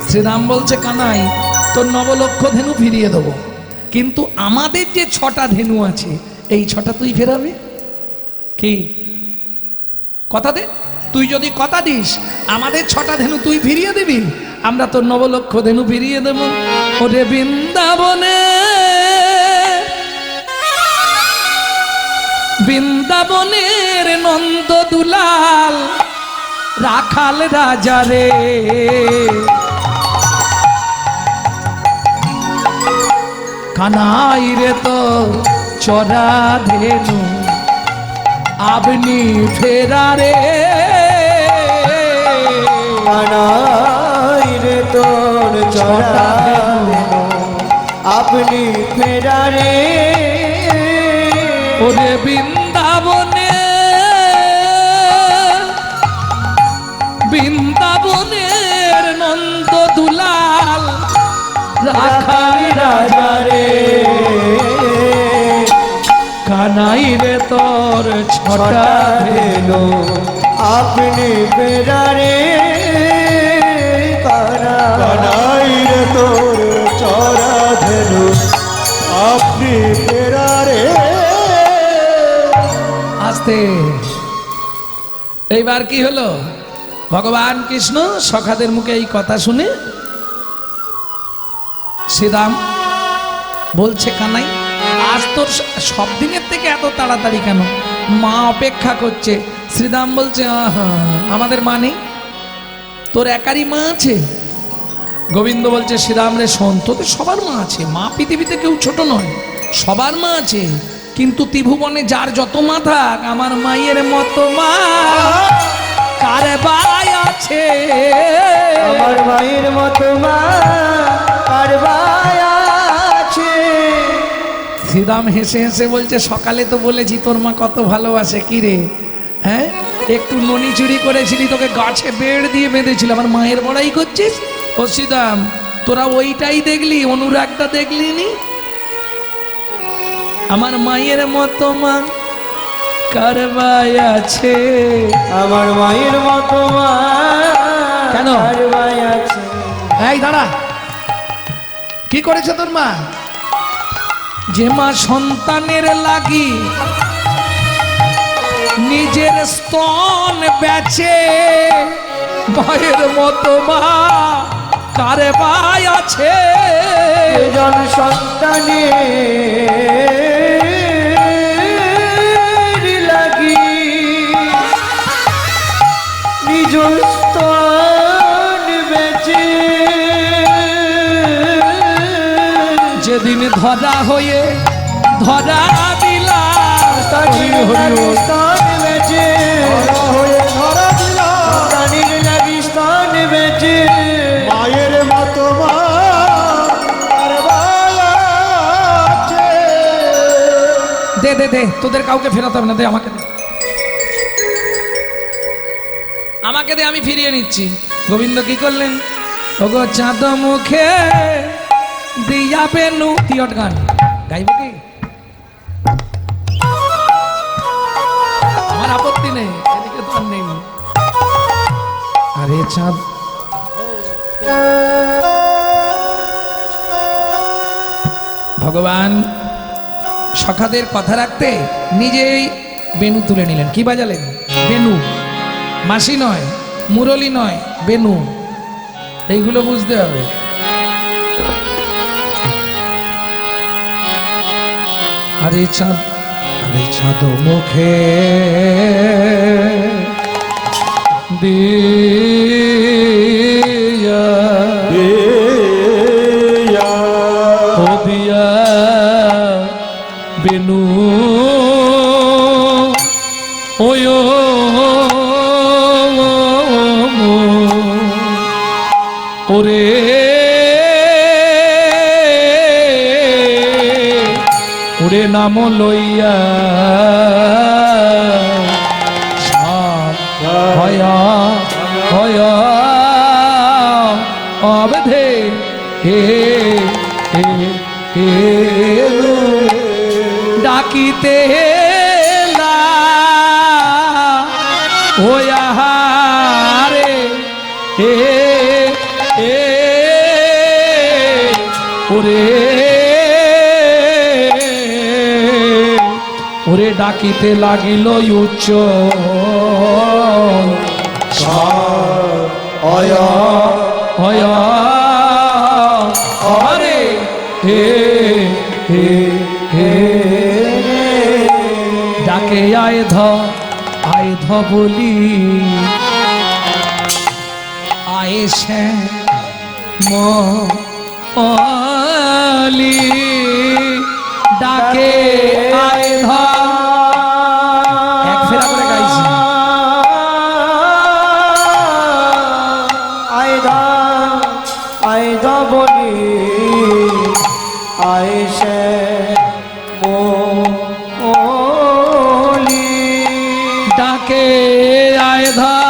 শ্রীরাম বলছে কানাই তোর নবলক্ষ ধেনু ফিরিয়ে দেবো কিন্তু আমাদের যে 6টা ধেনু আছে এই 6টা তুই ফেরাবে কি কথা দে তুই যদি কথা দিস আমাদের 6টা ধেনু তুই ফিরিয়ে দিবি আমরা তোর নবলক্ষ ধেনু ফিরিয়ে দেব ওরে বৃন্দাবনে বৃন্দাবনের নন্দ দুলাল রাখাল রাজা রে কানাই রে তো চরা ধেনু আপনি ফেরারে কানাই রে তোর চড়া আপনি ফেরারে ওরে বৃন্দাবনে বৃন্দাবনের নন্দ দুলাল রাখাই রাজা রে কানাই রে তোর ছটা এলো আপনি ফেরারে কানাই রে তোর চরা ধেনু আপনি ফেরারে। আস্তে এইবার কি হলো ভগবান কৃষ্ণ সখাদের মুখে এই কথা শুনে শ্রীরাম বলছে কানাই আজ তোর সব দিনের থেকে এত তাড়াতাড়ি কেন? মা অপেক্ষা করছে। শ্রীরাম বলছে আহা আমাদের মা নেই, তোর একারই মা আছে? গোবিন্দ বলছে শ্রীরাম রে শোন, তোদের সবার মা আছে, মা পৃথিবীতে কেউ ছোট নয়, সবার মা আছে, কিন্তু ত্রিভুবনে যার যত মা থাক আমার মায়ের মতো মা কার ভাই আছে? আমার মায়ের মতো মা আর ভাই আছে। শ্রীরাম হেসে হেসে বলছে সকালে তো বলেছি তোর মা কত ভালোবাসে, কি রে হ্যাঁ একটু ননি চুরি করেছিলি, তোকে গাছে বেড় দিয়ে বেঁধেছিল, আমার মায়ের বড়াই করছিস? ও শ্রীরাম তোরা ওইটাই দেখলি, অনুরাগটা দেখলি নি? আমার মায়ের মতো মা কার ভাই আছে? আমার মায়ের মতো মা কেন? আর ভাই আছে। এই দাঁড়া, কি করেছে তোর মা? যে মা সন্তানের লাগি নিজের স্তন বেচে, ভাইয়ের মতো মা কার ভাই আছে? জন সন্তানের লাগি নিজ স্তন বেচে, যেদিন ধরা হয়ে ধরা দিলা স্থান বেচে হয়ে ধরা দিলাম প্রাণীর লাগি স্থান বেচে। মায়ের মতো মা আর ভাই আছে। দে দে দে, তোদের কাউকে ফেরাতে হবে না, দে আমাকে দে, আমাকে দে, আমি ফিরিয়ে নিচ্ছি। গোবিন্দ কি করলেন? ওগো চাঁদ মুখে দিয়া বেনু তিয়ট গান গাইব কি? আমার আপত্তি নেই, এদিকে তো আর নেই। আরে চাঁদ ভগবান সখাদের কথা রাখতে নিজেই বেনু তুলে নিলেন। কি বাজালেন? বেনু, মাসি নয়, মুরলি নয়, বেনু। এইগুলো বুঝতে হবে। আরে চাঁদ মুখে দিয়া ও দিয়া বেনু ওয় ওরে ওরে নাম লইয়া হয়া হয়া অবধে হে হে হে ডাকিতে লা ওয়া রে হে হে ওরে ওরে ডাকিতে লাগিল উচ্চ অয়া হয়া হরে হে হে হে ডাকে আয় ধ বলি আয়ে শ্যাম মলি ডাকে আয় ধর। এক ফেরা করে গাইছি। আয়দা আয়দা বলি আয়সে মোলি ডাকে আয় ধর।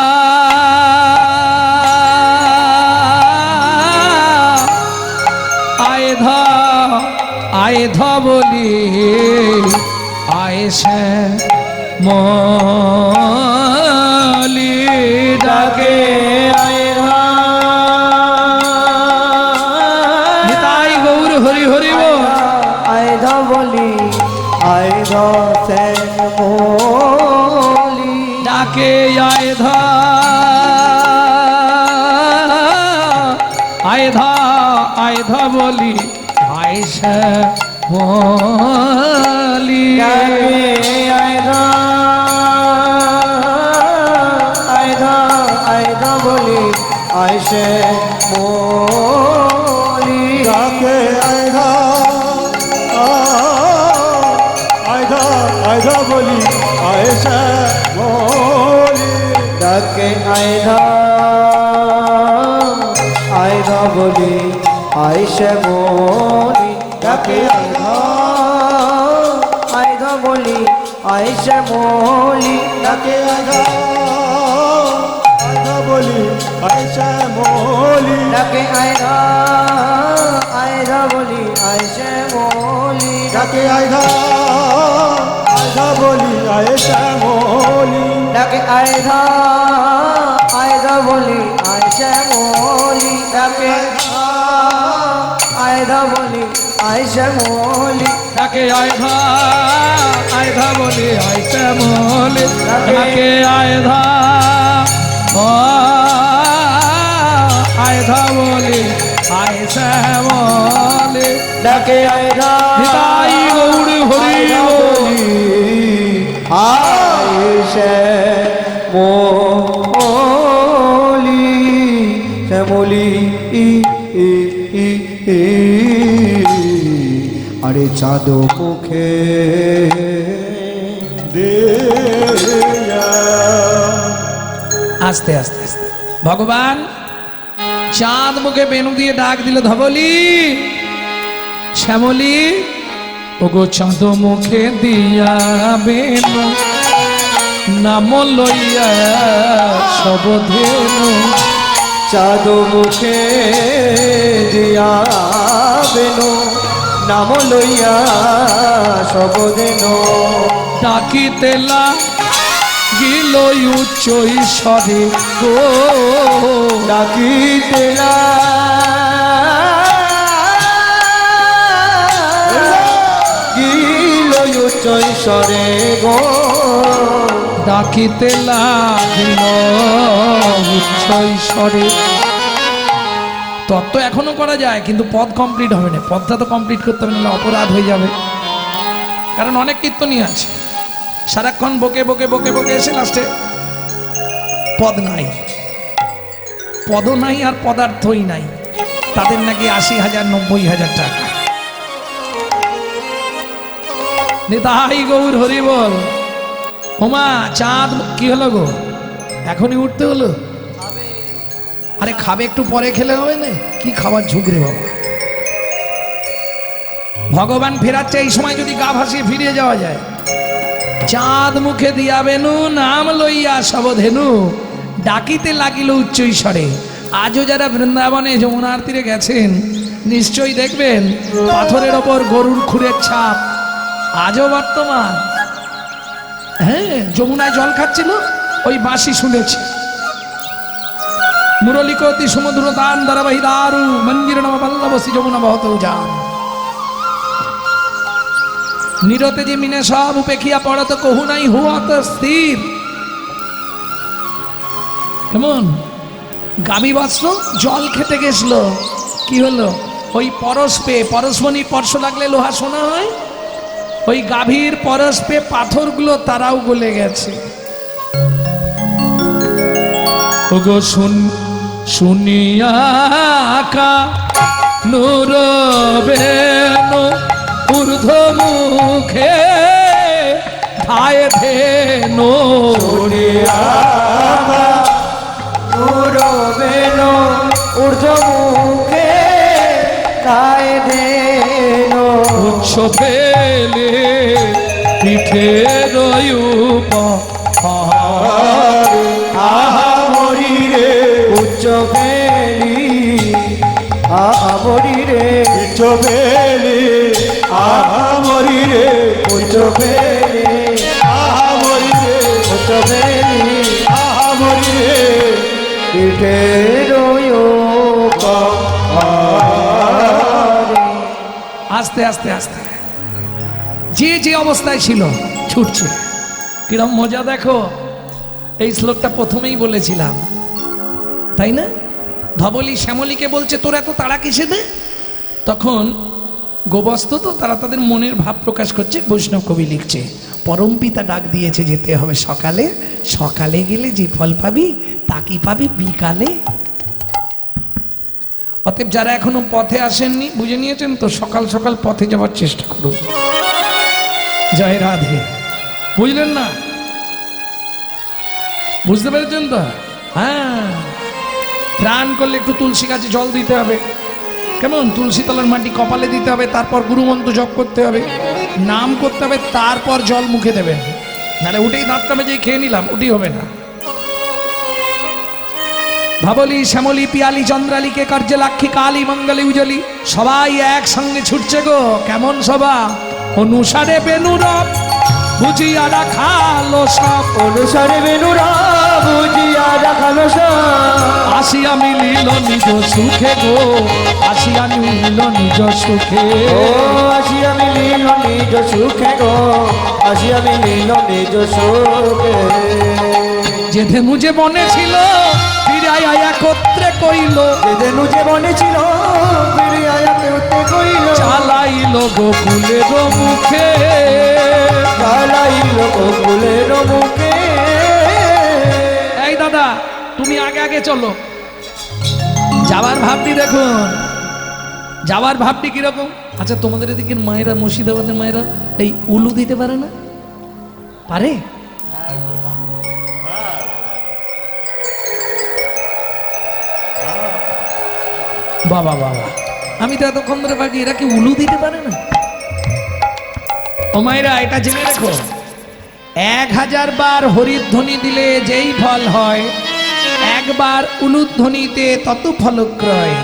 আয় ধর আয় ধর বলি আয়সে মলি ডাকে আয়দা নিতাই গৌর হরি হরি বল। আয়দা বলি আয়দা সে মোলি ডাকে আয় ধর। আয় ধর আয় ধর বলি আয়সে মলি ডাকে আয়দা আয়দা আয়দা বলি আয়সে মোলি ডাকে আয়ধা আয়ধা আয়ধা বলি আয়সা বলি ডাকে আয়দা আয়দা বলি আয়সে মোলি ডাকে আয়দা আয়দা বলি আয়সে মোলি ডাকে আয়ধা আয়ধা বলি আয়সা বলি ডাকে আয়দা আয়দা বলি আয়সে মোলি ডাকে আয়ধা আয়ধা বলি আয়সা বলি ডাকে আয়দা আয়দা বলি আয়সে মোলি ডাকে আয়দা বলি আয়সে মোলি ডাকে আয় ধর আয় ধর বলি আয়সে মলি ডাকে আয় ধর আয় ধর বলি আয়সে মলি ডাকে আয়দা নিতাই গৌর হরি বল। আয়সে মোলি শ্যামলি আরে চাঁদ মুখে দেয়া আস্তে আস্তে আস্তে ভগবান চাঁদ মুখে বেনু দিয়ে ডাক দিল ধবলি শ্যামলি ওগো চাঁদ মুখে দিয়া বেনু নাম লইয়া সবধেনু চাঁদ মুখে দিয়া বেনু নাম লইয়া সবদিন ডাকিতেলা গিল উচ্চ ঈশ্বরে গো ডাকিতেলা গিল উচ্চ ঈশ্বরে গো ডাকিতে লাগিল উচ্চ ঈশ্বরে। তত্ত্ব এখনো করা যায় কিন্তু পদ কমপ্লিট হবে না। পদটা তো কমপ্লিট করতে হবে না, অপরাধ হয়ে যাবে। কারণ অনেক কীর্তনই আছে সারাক্ষণ বকে বকে বকে বকে এসে লাস্টে পদ নাই, পদও নাই আর পদার্থই নাই। তাদের নাকি 80,000 90,000 টাকা। নিতাই গৌর হরি বল। ওমা চাঁদ কি হলো গো, এখনই উঠতে হলো? আরে খাবে, একটু পরে খেলে হবে না? কি খাবার ঝুঁকরে বাবা। ভগবান ফেরাচ্ছে এই সময় যদি গা ভাসিয়ে ফিরে যাওয়া যায়। চাঁদ মুখে দিয়া বেনু নাম লইয়া সবধেনু ডাকিতে লাগিল উচ্চ ঈশ্বরে। আজও যারা বৃন্দাবনে যমুনার তীরে গেছেন নিশ্চয়ই দেখবেন পাথরের ওপর গরুর খুরের ছাপ আজও বর্তমান। হ্যাঁ, যমুনায় জল খাচ্ছিল, ওই বাঁশি শুনেছি। মুরলিকতি সমুদ্র দান দারাবাহী দারু মন্দির নম বল্লবসী যমুনা বহত যান। নিরতে যে মিনে সব উপেক্ষিয়া পড়ত কহু নাই হুয়াত স্থির। কেমন গাভী বস্ত্র জল খেতে গেছিল, কি হলো? ওই পরশ পে, পরশমণি স্পর্শ লাগলে লোহা সোনা হয়। ওই গাভীর পরশ পে পাথরগুলো তারাও গলে গেছে। ওগো শুনিয়া কা নূর বেনু ঊর্ধ্ব মুখে ধায় ধেনো পূরবেন ঊর্ধ্বমুখে গায়ে দেন উচ্চ ফেলে পিঠে রয়ুপ আহা মরি রে উচ্চ বেলি আমরি রে উচ্চ বেলি আহা মরি রে উচ্চ বেলি আহা মরি রে উচ্চ বেলি আহা মরি রে পিঠে আস্তে আস্তে আস্তে যে যে অবস্থায় ছিল ছুটছে। কিরম মজা দেখো, এই শ্লোকটা প্রথমেই বলেছিলাম তাই না? ধবলি শ্যামলীকে বলছে তোর এত তাড়া কিসে দে? তখন গোবস্ত তো তারা তাদের মনের ভাব প্রকাশ করছে। বৈষ্ণব কবি লিখছে পরম পিতা ডাক দিয়েছে যেতে হবে সকালে, সকালে গেলে যে ফল পাবি তা কি পাবি বিকালে। অতএব যারা এখনো পথে আসেননি বুঝে নিয়েছেন তো, সকাল সকাল পথে যাওয়ার চেষ্টা করুন। জয় রাধে। বুঝলেন না? বুঝতে পেরেছেন তো? হ্যাঁ, স্নান করলে একটু তুলসী গাছে জল দিতে হবে, কেমন? তুলসী তলার মাটি কপালে দিতে হবে, তারপর গুরুমন্ত্র জপ করতে হবে, নাম করতে হবে, তারপর জল মুখে দেবেন। নাহলে উঠেই দাঁতটা মেজেই খেয়ে নিলাম, উঠেই হবে না। ভাবলি শ্যামলী পিয়ালি চন্দ্রালীকে কার্যলাক্ষী কালী মঙ্গলে উজলি সবাই একসঙ্গে ছুটছে গো। কেমন সভা? অনুসারে বেনুরব বুঝিয়া রাখালো সব, অনুসারে বেনুরা বুঝিয়া রাখালো সব আসিয়া মিলিল নিজ সুখে গো, আসিয়া মিলিল নিজ সুখে। ও আসিয়া মিলিল নিজ সুখে গো, আসিয়া মিলিল নিজ সুখে। যে ধেনু যে বনে ছিল ফিরাইয়া একত্রে কইল, যেদিন যে বনে ছিল ফিরিয়া কেউতে কইল, চালাইল গোকুলের মুখে, চালাইল গোকুলের মুখে। এই দাদা তুমি আগে আগে চলো। যাওয়ার ভাবটি দেখুন, যাওয়ার ভাবটি কিরকম। আচ্ছা তোমাদের এদিকে মায়েরা, মুর্শিদাবাদের মায়েরা এই উলু দিতে পারে না? পারে? বাবা বাবা, আমি তো এতক্ষণ ধরে বাকি এরা কি উলু দিতে পারে না? ও মায়েরা এটা জেনে রেখো, 1000 বার হরিধ্বনি দিলে যেই ফল হয়, একবার উলুধ্বনিতে তত ফলক্রয়।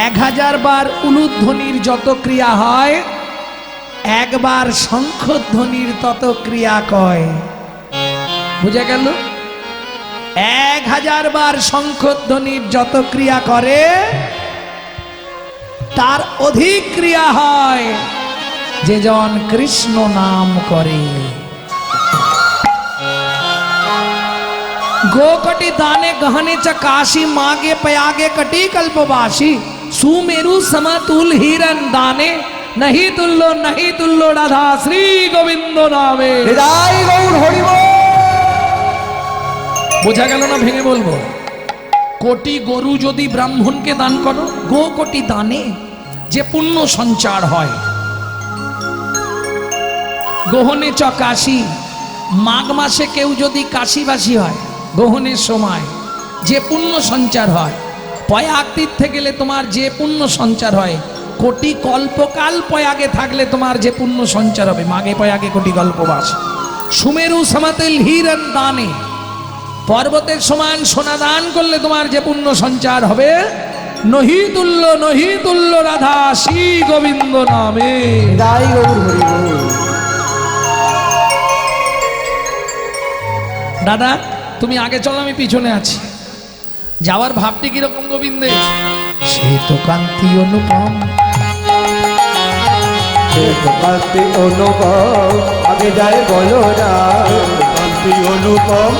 1000 বার উলুধ্বনির যত ক্রিয়া হয়, একবার শঙ্খধ্বনির তত ক্রিয়া কয়। বুঝা গেল? 1000 বার শঙ্খধ্বনির যত ক্রিয়া করে তার অধিক ক্রিয়া হয় যে জন কৃষ্ণ নাম করে। गोकटि दाने गहने च काशी मागे पयागे कटी कल्पवासी सुमेरु समतुल हिरन दाने नहीं तुल्लो राधा श्री गोविंद नामे। হৃদয় গৌর হরি বল। বোঝা গেল না? ভেঙে বলবো, কোটি গরু যদি ব্রাহ্মণকে দান করো, গো কোটি দানে যে পুণ্য সঞ্চার হয়। গহনে চ কাশী, মাঘ মাসে কেউ যদি কাশীবাসী হয়, গ্রহণের সময় যে পুণ্য সঞ্চার হয়, পয়াগ তীর্থে গেলে তোমার যে পুণ্য সঞ্চার হয়, কোটি কল্পকাল পয়াগে থাকলে তোমার যে পুণ্য সঞ্চার হবে, মাঘে পয়াগে কোটি কল্পবাস। সুমেরু সমাতেল হিরণ দানে, পর্বতের সমান সোনা দান করলে তোমার যে পুণ্য সঞ্চার হবে, নহি তুল্য রাধা শ্রী গোবিন্দ নামে। হৃদয় গৌর হরি বল। দাদা তুমি আগে চলো, আমি পিছনে আছি। যাওয়ার ভাবটি কিরকম গোবিন্দে? সে তো কান্তি অনুপম, কান্তি অনুপম আগে যায় বলো না, কান্তি অনুপম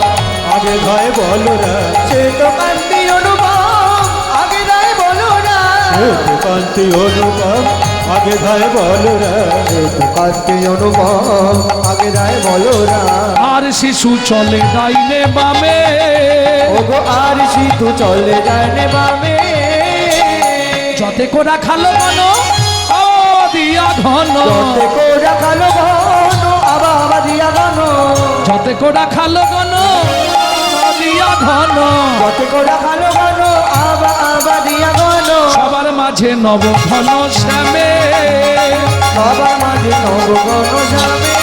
আগে ধায় বলো রে, সে তো কান্তি অনুপম আগে যায় বলো না, কান্তি অনুপম আগে ধায় বলো রে, কান্তি অনুপম আগে যায় বলো না। আর শিশু চলে ডাইনে বামে, ওগো আর সিধু চলে যায় নে বামে, যতে কোরা খালো মনো, ও দিয়া ঘন যতে কোরা কালো ঘন আবা দিয়া ঘন যতে কোড়া খালো ঘন দিয়া ঘন যতে কোরা কালো ঘন আবা দিয়া ঘন সবার মাঝে নব ঘন শ্যামে সবার মাঝে নব ঘন শ্যামে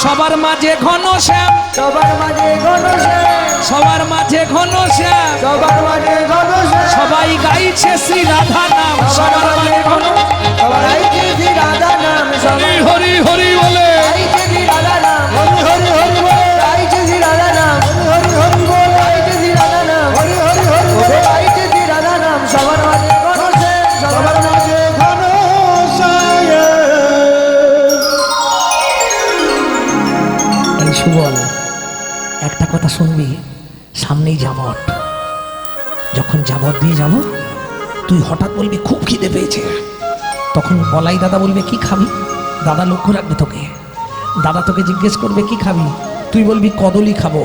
সবার মাঝে ঘন শ্যাম সবার মাঝে ঘন শ্যাম সবার মাঝে ঘন শ্যাম সবার মাঝে ঘন শ্যাম সবাই গাইছে শ্রী রাধা নাম সবার মাঝে ঘন সবার আইছে শ্রী রাধা নাম হরি হরি হরি বলে আইছে শ্রী রাধা নাম হরি হরি হরি বলে আইছে শ্রী রাধা নাম হরি হরি হরি বলে আইছে শ্রী রাধা নাম হরি হরি হরি বলে আইছে শ্রী রাধা নাম সবার মাঝে ঘন শ্যাম সবার মাঝে ঘন এই সুবল একটা কথা শুনবি সামনেই যাবট যখন যাবট দিয়ে যাব তুই হঠাৎ বলবি খুব খিদে পেয়েছে তখন বলাই দাদা বলবে কি খাবি দাদা লক্ষ্য রাখবে তোকে দাদা তোকে জিজ্ঞেস করবে কি খাবি তুই বলবি কদলি খাবো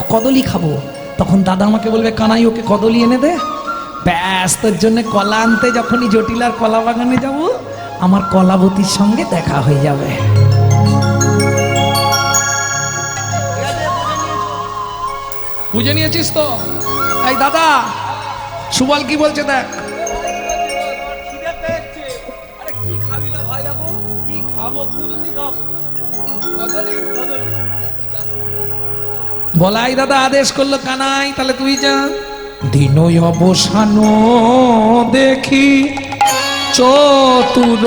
কদলি খাবো তখন দাদা আমাকে বলবে কানাই ওকে কদলি এনে দে ব্যাস তোর জন্য কলা আনতে যখনই জটিলার কলা বাগানে যাব আমার কলাবতীর সঙ্গে দেখা হয়ে যাবে বুঝে নিয়েছিস তো এই দাদা সুবল কি বলছে দেখ বলাই দাদা আদেশ করলো কানাই তাহলে তুই যা দিনই অবসান দেখি চতুর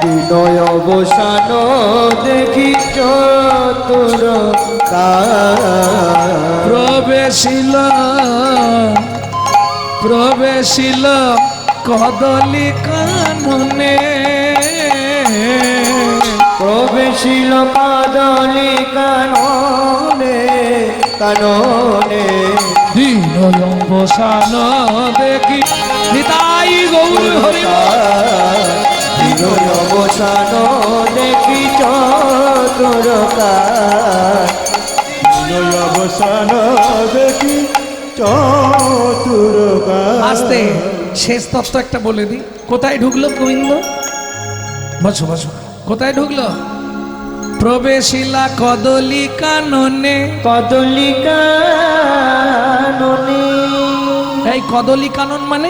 বিনয় অবসান দেখি চতুর প্রবেশিল প্রবেশিল কদলি কাননে প্রবেশিল কদলি কাননে কাননে দিন অবসান দেখি নিতাই গৌর হরি বিনয় অবসান দেখি চতুর বিনয় অবসান দেখি চতুর আস্তে শেষ তত্ত্ব একটা বলে দি কোথায় ঢুকলো গোবিন্দ বসো বসো কোথায় ঢুকলো প্রবেশিলা কদলি কাননে কদলি কাননে এই কদলি কানন মানে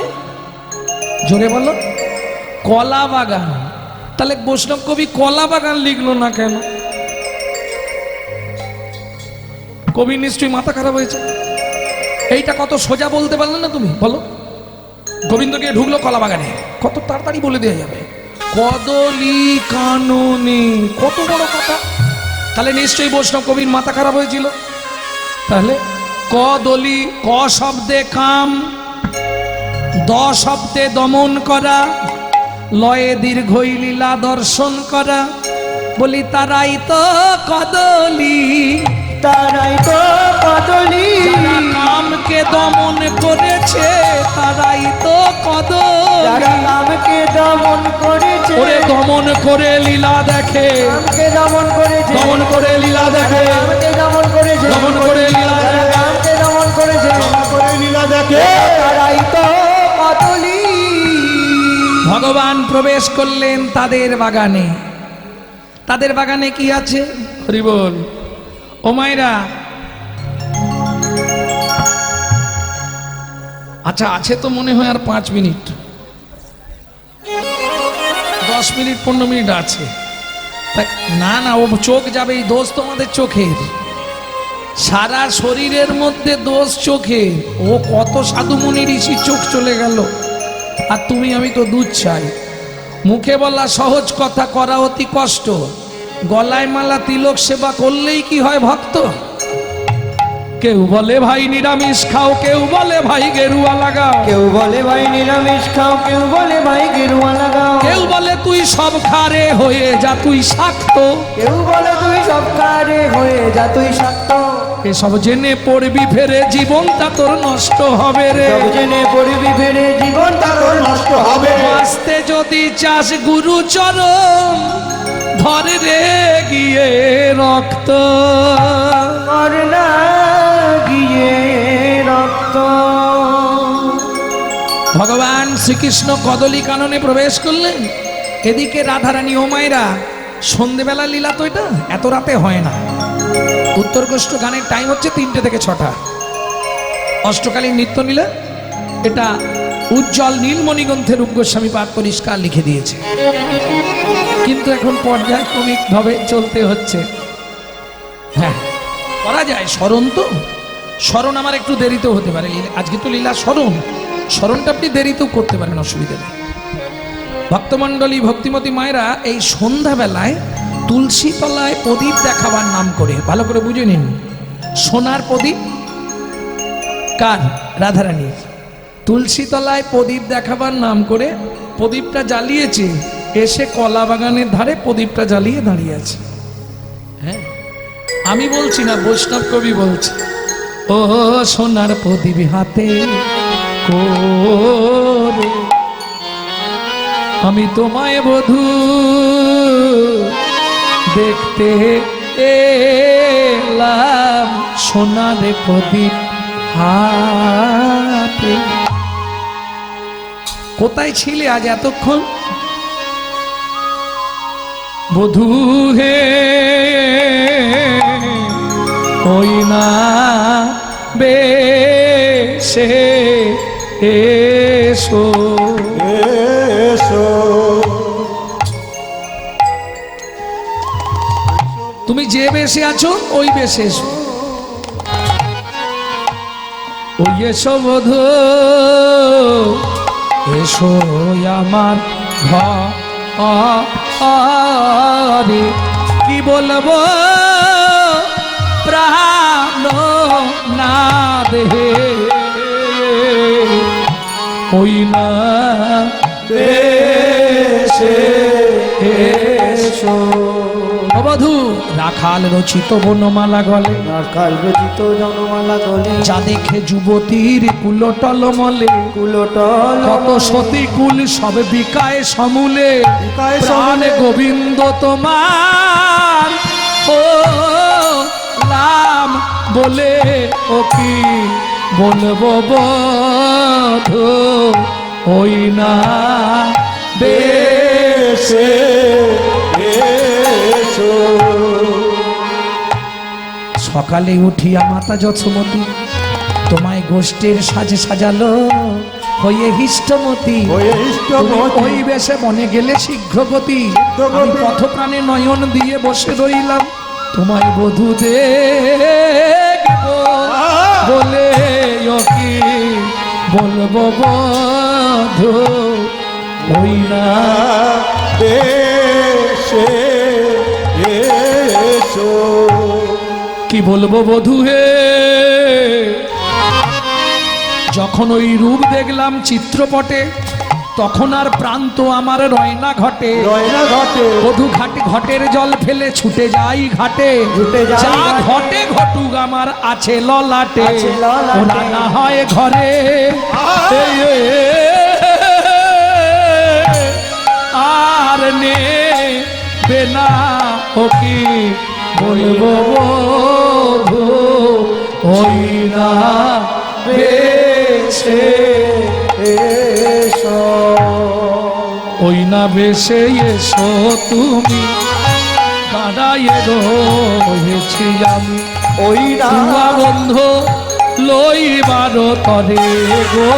জোরে বলো কলা বাগান তাহলে বৈষ্ণব কবি কলা বাগান লিখলো না কেন কবি নিশ্চয়ই মাথা খারাপ হয়েছে এইটা কত সোজা বলতে পারলে না তুমি বলো গোবিন্দ গিয়ে ঢুকলো কলা বাগানে কত তাড়াতাড়ি বলে দেওয়া যাবে কদলি কাননে কত বড় কথা তাহলে নিশ্চয়ই বৈষ্ণব কবির মাথা খারাপ হয়েছিল তাহলে কদলি ক শব্দে কাম দ শব্দে দমন করা লয়ে দীর্ঘই লীলা দর্শন করা বলি তারাই তো কদলি তারাই তো কদলি যারা কামকে দমন করেছে তারাই তো যারা কদলি কামকে দমন করেছে ওরে দমন করে লীলা দেখে কামকে দমন করেছে দমন করে লীলা দেখে কামকে দমন করেছে দমন করে লীলা যারা দেখে কামকে দমন করেছে করে লীলা দেখে তারাই তো কদলি ভগবান প্রবেশ করলেন তাদের বাগানে তাদের বাগানে কি আছে হরি বল ও মায়েরা আচ্ছা আছে তো মনে হয় আর 5 মিনিট 10 মিনিট 15 মিনিট আছে না না ও চোখ যাবে এই দোষ তোমাদের চোখের সারা শরীরের মধ্যে দোষ চোখে ও কত সাধু মুনি ঋষি চোখ চলে গেল আর তুমি আমি তো দুধ চাই মুখে বলা সহজ কথা করা অতি কষ্ট গলায় মালা তিলক সেবা করলেই কি হয় ভক্ত কেউ বলে ভাই নিরামিষ খাও কেউ বলে ভাই গেরুয়া লাগাও কেউ বলে ভাই নিরামিষ খাও কেউ বলে ভাই গেরুয়া লাগাও কেউ বলে তুই সব খারে হয়ে যা তুই শাক্ত কেউ বলে তুই সব কারে হয়ে যা তুই শাক্ত এসব জেনে পড়বি ফেরে জীবনটা তোর নষ্ট হবে রে সব জেনে পড়বি ফেরে জীবনটা তোর নষ্ট হবে বাঁচতে যদি চাস গুরু চরণ ধরে রে গিয়ে রক্ত কর না গিয়ে রক্ত ভগবান শ্রীকৃষ্ণ কদলী কাননে প্রবেশ করলেন, এদিকে রাধারানী ও মায়েরা। সন্ধেবেলা লীলা তো এটা এত রাতে হয় না। উত্তরকোষ্ট গানের টাইম হচ্ছে 3টে থেকে 6টা। অষ্টকালীন নৃত্য লীলা এটা উজ্জ্বল নীলমণি গ্রন্থে রূপ গোস্বামী পাদ পরিষ্কার লিখে দিয়েছে, কিন্তু এখন পর্যায়ক্রমিক ভাবে চলতে হচ্ছে। হ্যাঁ করা যায়, স্মরণ তো, স্মরণ আমার একটু দেরিতেও হতে পারে। আজকে তো লীলা স্মরণটা আপনি দেরিতেও করতে পারেন, অসুবিধা নেই। ভক্তমণ্ডলী ভক্তিমতী মায়েরা এই সন্ধ্যাবেলায় তুলসী তলায় প্রদীপ দেখাবার নাম করে, ভালো করে বুঝে নিন, সোনার প্রদীপ কার? রাধারানীর। তুলসী তলায় প্রদীপ দেখাবার নাম করে প্রদীপটা জ্বালিয়েছে, এসে কলা বাগানের ধারে প্রদীপটা জ্বালিয়ে দাঁড়িয়ে আছে। হ্যাঁ আমি বলছি না, বৈষ্ণব কবি বলছে, ও সোনার প্রদীপ হাতে করে আমি তোমায় বধূ দেখতে এলাম, সোনার প্রদীপ হাতে। কোথায় ছিলে আজ এতক্ষণ? বধূ হে ওই না বেশে এসো, এসো তুমি যে বেশে আছো ওই বেশে এসো। ওই এসো বধূ এসো আমার ঘরে, কি বলবো প্রাণ না দেহে ওই না বেশে এসো। বধূ রাখাল রচিত বনমালা গলে, রাখাল রচিত জনমালা গলে, যা দেখে যুবতীর কুলটল মলে, কুলটল কত সতী কুল সব বিকায় সমূলে, বিকায় প্রাণ সমূলে। গোবিন্দ তোমার ও নাম বলে ও কি বলবো বধূ ওই না বেশে এসো সকালে উঠিয়া মাতা যশোমতী তোমায় গোষ্ঠীর সাজে সাজালো, হয়ে হিষ্টমতী হয়ে হিষ্টমতী। তুমি ওই বেশে বনে গেলে শীঘ্রগতি, শীঘ্রগতি। আমি পথপ্রাণে নয়ন দিয়ে বসে রইলাম, তোমায় বধূ দেখবো বলে ও কি বলবো বধূ ওই না বেশে এসো কি বলবো বধূ হে। যখন ওই রূপ দেখলাম চিত্রপটে, তখন আর প্রান্ত আমার রয়না ঘটে, রয়না ঘটে বধূ ঘটের জল ফেলে ছুটে যাই ঘাটে, ছুটে যাই যা ঘাটে। ঘটে ঘটুক আমার আছে ললাটে, আছে ললাটে। ওরা না হয় ঘরে এই আর নে বেনা ও কি বলবো বধূ ওই না বেশে এসো। ওই না বেশে এসো তুমি, দাঁড়াইয়ে রয়েছি আমি, ওই না তুয়া বন্ধু লইবার তরে গো,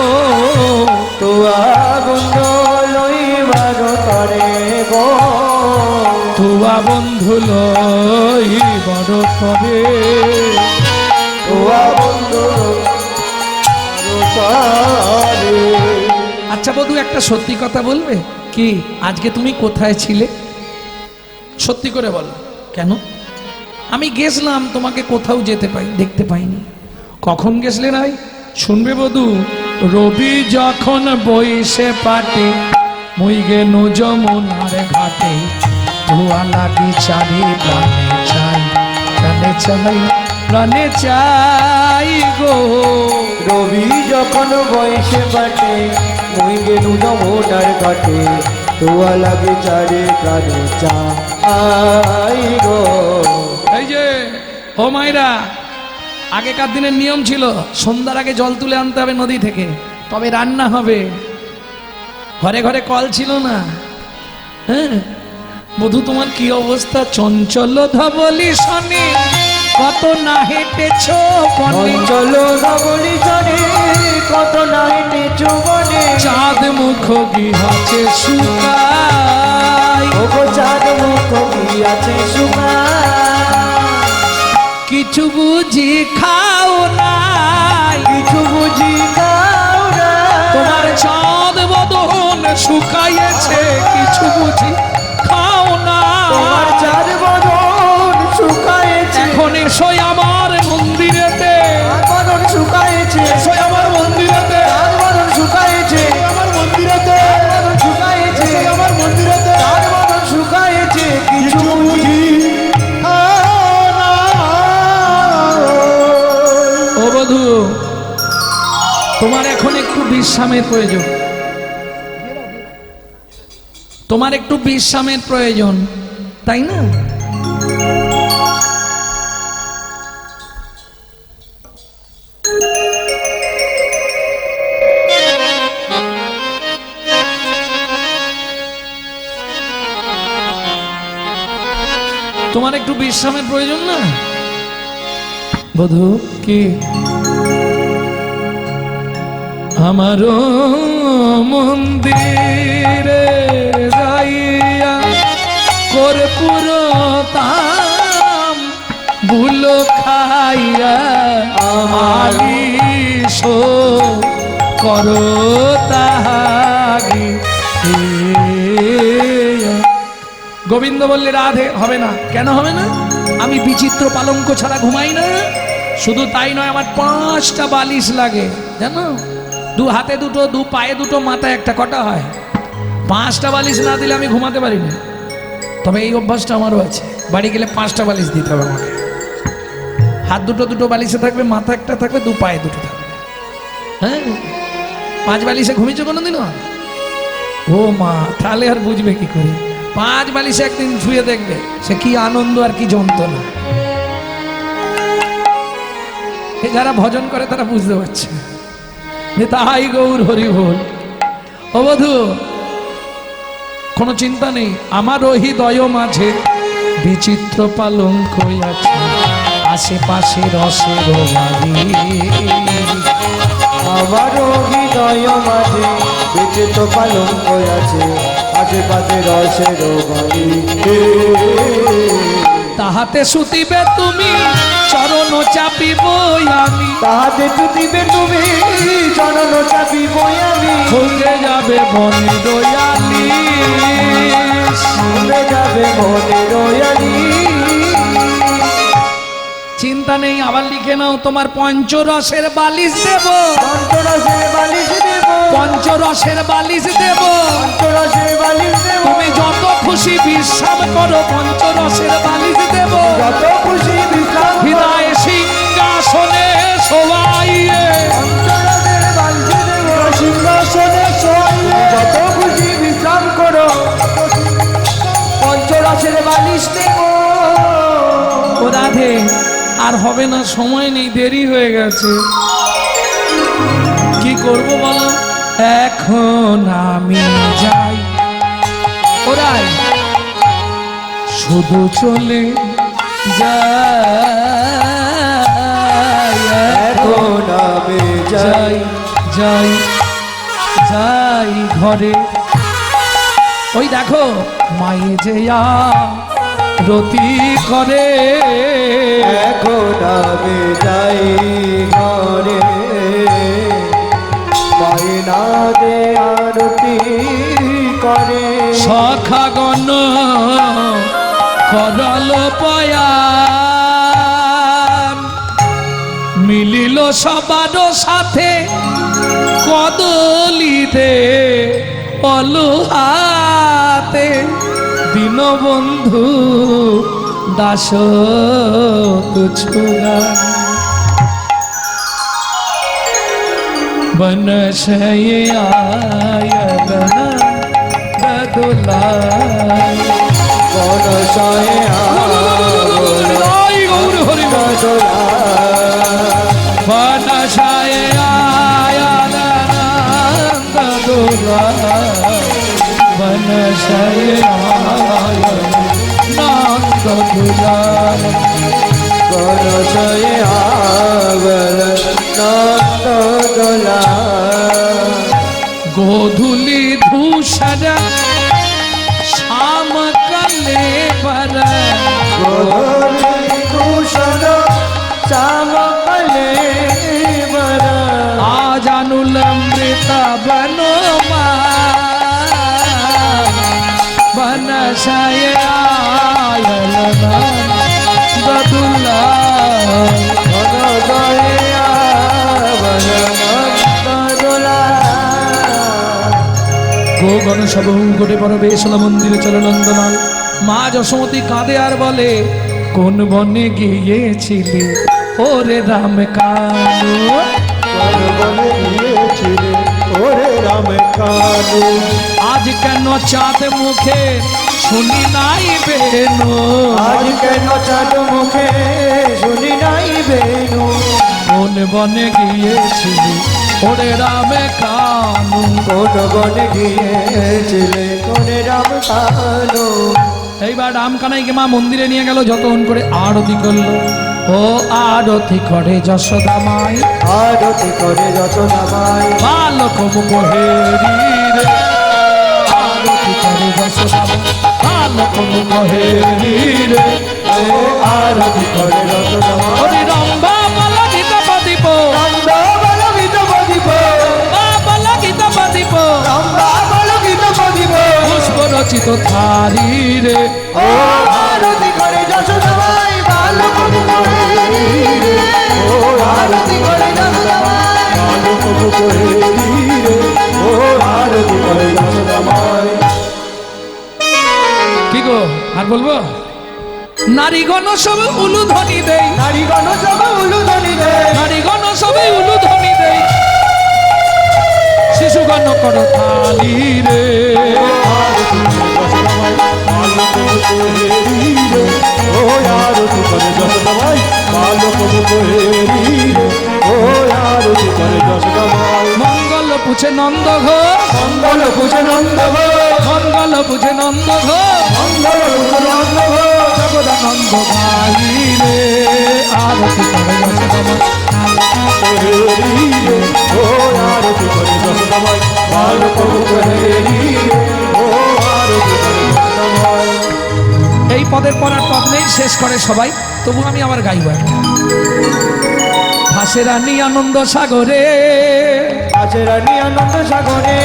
তুয়া বন্ধ লইবার তরে গো, তুয়া বন্ধু লইবার তরে। তুয়া বন্ধ তরে। আচ্ছা বধূ একটা সত্যি কথা বলবে কি, আজকে তুমি কোথায় ছিলে? সত্যি করে বলো। কেন? আমি গেছিলাম, তোমাকে কোথাও দেখতে পাইনি। কখন গেছলে নাই শুনবে বধূ? রবি যখন বইসে পাটে, মুই গেনু যমুনার ঘাটে, ধোয়া লাগি চারি প্রাণে চাই, প্রাণে চাই, প্রাণে চাই গো। রবি যখন বয়সে বাটে, মুই গেলু যমুনার ঘাটে, তুয়া লাগে চারে প্রাণে চাই গো। এই যে ও মাইরা, আগেকার দিনের নিয়ম ছিল সন্ধ্যার আগে জল তুলে আনতে হবে নদী থেকে, তবে রান্না হবে। ঘরে ঘরে কল ছিল না। হ্যাঁ, বধূ তোমার কি অবস্থা? চঞ্চল ধবলি শনি কত না হেঁটেছ বনে, চলো ধবলি শনি কত না হেঁটেছ বনে, চাঁদ মুখ গিহাছে শুকাই, ওগো চাঁদ মুখ গিয়াছে শুকাই, কিছু বুঝি খাও নাই, কিছু বুঝি খাও না, তোমার চাঁদ বদন শুকাইয়েছে, কিছু বুঝি খাও না। তোমার চাঁদ বদন শুকায়েছে, এখন এসো আমার মন্দিরেতে, চাঁদ বদন শুকায়েছে, এসো আমার মন্দিরেতে, চাঁদ বদন শুকায়েছে, আমার মন্দিরেতে, চাঁদ বদন শুকায়েছে, আমার মন্দিরেতে। চাঁদ বদন শুকায়েছে, কিছু বুঝি খাও না। ও বধূ, তোমার এখন একটু বিশ্রামের প্রয়োজন, তোমার একটু বিশ্রামের প্রয়োজন, তাই না? তোমার একটু বিশ্রামের প্রয়োজন না বধূ? কি আমারও মন্দিরে যাইয়া কর্পূর তাম বুলো খাইয়া মালিশ করো তাহাগি। গোবিন্দ বললে রাধে হবে না। কেন হবে না? আমি বিচিত্র পালঙ্ক ছাড়া ঘুমাই না। শুধু তাই নয়, আমার 5টা বালিশ লাগে জানো, 2 হাতে 2টো, 2 পায়ে 2টো, মাথায় একটা, কটা হয়? 5টা বালিশ না দিলে আমি ঘুমাতে পারি না। তবে এই অভ্যাসটা আমারও আছে, বাড়ি গেলে 5টা বালিশ দিতে হবে আমাকে। হাত 2টো বালিশে থাকবে, মাথা একটা থাকবে, 2 পায়ে 2টো থাকবে। হ্যাঁ, 5 বালিশে ঘুমিয়েছো কোনোদিনও? ও মা, তাহলে আর বুঝবে কি করে? 5 বালিশে একদিন শুয়ে দেখবে সে কি আনন্দ আর কি যন্ত্রণা। যারা ভজন করে তারা বুঝতে পারছে যে তাহাই গৌর হরি বল। ও বধূ, কোনো চিন্তা নেই, আমার হৃদয় মাঝে বিচিত্র পালঙ্ক আছে, আশেপাশে রসের বাড়ি। আমারও হৃদয় মাঝে বিচিত্র পালঙ্ক আছে, আশেপাশে রসের বাড়ি। তাহাতে শুতিবে তুমি, চরণ চাপিব আমি, তাহাতে টুটিবে তুমি, চরণ চাপিব আমি, খুঁজে যাবে বনে দয়ালি, উড়ে যাবে মনে রয়ালি। চিন্তা নেই, আবার লিখে নাও, তোমার পঞ্চরসের বালিশ দেব, পঞ্চরসের বালিশ দেব, পঞ্চরসের বালিশ দেব, পঞ্চরসের বালিশ দেব, তুমি যত খুশি বিশ্রাম করো, পঞ্চরসের বালিশ দেব, যত খুশি বিশ্রাম করো, হৃদয় সিংহাসনে শোয়াইয়ে, পঞ্চরসের বালিশ দেব, সিংহাসনে শোয়াইয়ে, যত খুশি বিশ্রাম করো, পঞ্চরসের বালিশ দেব। ও রাধে, আর হবে না, সময় নেই, দেরি হয়ে গেছে। কি করব বলো? এখন আমি যাই, ওরাই শুধু চলে যাই, এখন আমি যাই যাই যাই ঘরে। ওই দেখো মায়ে যে রতি করে, এখন আমি যাই ঘরে, মাইনা দে আরতি করে, সখাগণ করল পয়ান, মিলিল সবার সাথে কদলিতে অলুহাতে, দীনবন্ধু দাস তুছুগা বনশয়ায়তন বদুলাই, বনশয়ে গৌর হরি বনশয়ায়তন বদুলাই। मनसाय आयलना बदुल्ला গোগণ সব হুঙ্কটে পরবেশলা মন্দিরে চলে নন্দলাল। মা যশোমতী কাঁদে আর বলে, কোন বনে গিয়েছিলে ওরে রাম কানু, বনে গিয়েছিলে ওরে রাম কানু, আজ কেন চাঁদ মুখে শুনি নাই বেনু, আজ কেন চাঁদ মুখে শুনি নাই বেনু, কোন বনে গিয়েছিলি ওরে রাম কানু। কোন বনে গিয়েছিলে কোনে রাম কানু। এইবার রাম কানাইকে মা মন্দিরে নিয়ে গেল, যতক্ষণ করে আরতি করলো। ও আরতি করে যশোদা মাই, আরতি করে যশোদামাই, বালক মুখ হেরি রে, আরতি করে যশোদা মাই, বালক মুখ হেরি রে, ও আরতি করে যশোদামাই। হরি রম্বা বল গীত পদীপ, রম্বা বল গীত পদিব, রম্বা বল গীত পদীপ, রম্বা বল গীত পদিব, পুষ্প রচিত থারি রে, ও আরতি করে যশোদামাই, বালক মুখে রে, ও আরতি করে যশোদামাই। বালক মুখ হেরি রে, ও আরতি করে যশোদামাই। কি গো আর বলবো? নারীগণ সব উলুধ্বনি দেই, নারীগণ সব উলুধ্বনি দেয়, নারীগণ সবে উলুধ্বনি দেই, শিশুগণ কর থালি রে, আরতি করে যশোদামাই, বালক মুখ হেরি রে, ও আরতি করে যশোদামাই, বালক মুখ হেরি রে, ও আরতি করে যশোদামাই। মঙ্গল পুছে নন্দ ঘোষ, মঙ্গল পূজে নন্দ ঘোষ, মঙ্গল পুছে নন্দ ঘোষ, মঙ্গল পূজে নন্দ ঘোষ, জগদানন্দ ভাই রে, আরতি করে যশোদামা, হেরি রে, ও আরতি করে যশোদামাই, বালক মুখ হেরি রে, ও আরতি করে যশোদামাই। এই পদের পর আর পদ নেই, শেষ করে সবাই, তবু আমি আবার গাইব একটা। ভাসে রানী আনন্দ সাগরে, আছে রানী আনন্দ সাগরে,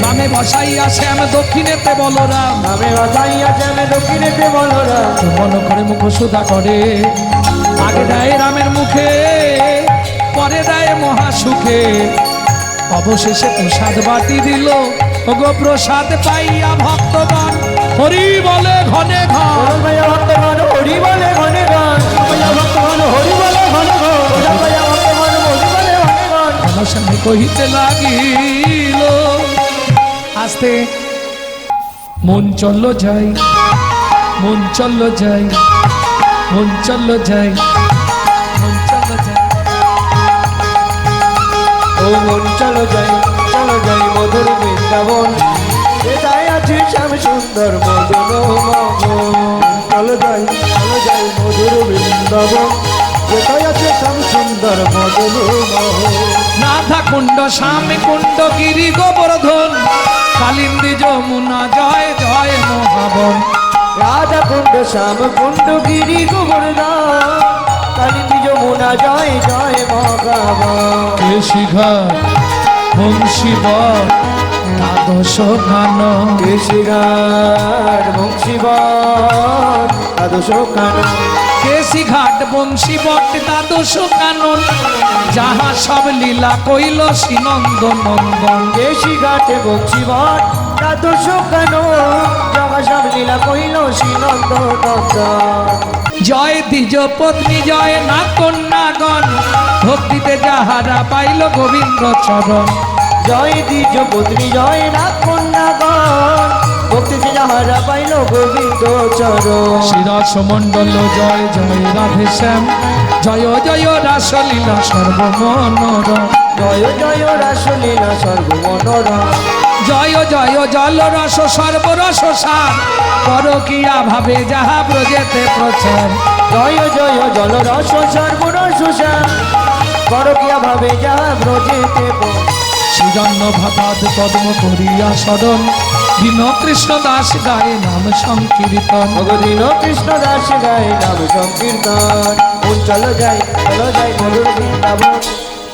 নামে বসাই আসে আমি দক্ষিণেতে বলরাম, নামে বাসাই আছে আমি দক্ষিণেতে বলরা, মন করে মুখ সুধা করে, আগে দেয় রামের মুখে, পরে দেয় মহাসুখে, অবশেষে প্রসাদ বাটি দিল, ওগো প্রসাদ পাইয়া ভক্তগণ হরি বলে ঘনে ঘন, ভাইয়া ভক্তগণ হরি বলে ঘনে গান, ভাইয়া ভক্তগণ হরি বলে ঘনে গান, ভাইয়া ভক্তগণ হরি বলে ঘনে গান। জনসনে কহিতে লাগিল, আস্তে মন চলল যাই, মন চলল যাই, মন চলল যাই, মন চলল যাই, ও মন চলো যাই মধুর বৃন্দাবন, যেটাই আছে শ্যাম সুন্দর মদন মোহন। চলো যাই মধুর বৃন্দাবন, যেটাই আছে শ্যাম সুন্দর মদন মোহন। রাধা কুণ্ড স্বামী কুণ্ড গিরি গোবর্ধন, কালিন্দী যমুনা জয় জয় মহাবন, রাধা কুণ্ড শ্যাম কুণ্ড গিরি গোবর্ধন, কালিন্দী যমুনা জয় জয় মহাবন। কেশি ঘাট বংশীবর দ্বাদশ গান, কেশিঘাট বংশীবর দ্বাদশ কানন, কেশি ঘাট বংশীবর দ্বাদশ কানন, যাহা সব লীলা কইল শ্রীনন্দ নন্দন, কেশিঘাটে বংশীবর দ্বাদশ কানন, জগা সব লীলা কহিল শ্রীনন্দ নন্দন। জয় দ্বিজ পত্নী জয় না কন্যাগণ, ভক্তিতে যাহারা পাইল গোবিন্দ চরণ, জয় দ্বিজ পত্নী জয় না কন্যাগণ, ভক্তিতে যাহারা পাইল গোবিন্দ চরণ। শিরস মণ্ডল জয় জয় রাধে শ্যাম, জয় জয় রাসলীলা সর্বমনোরম, জয় জয় রাসলীলা সর্বমনোরম, জয় জয় জল রস সর্বরস সার, পরকিয়া ভাবে যাহা ব্রজেতে প্রচার, জয় জয় জল রস সর্বরস শ্যাম, পরকিয়া ভাবে যাহা ব্রজেতে শ্রীজন্য ভাবাদ পদ্ম করিয়া স্মরণ, দীন কৃষ্ণ দাস গায়ে নাম সংকীর্তন, ভগদিন কৃষ্ণ দাস গায়ে নাম সংকীর্তন। মন চলো যাই মধুর বৃন্দাবন,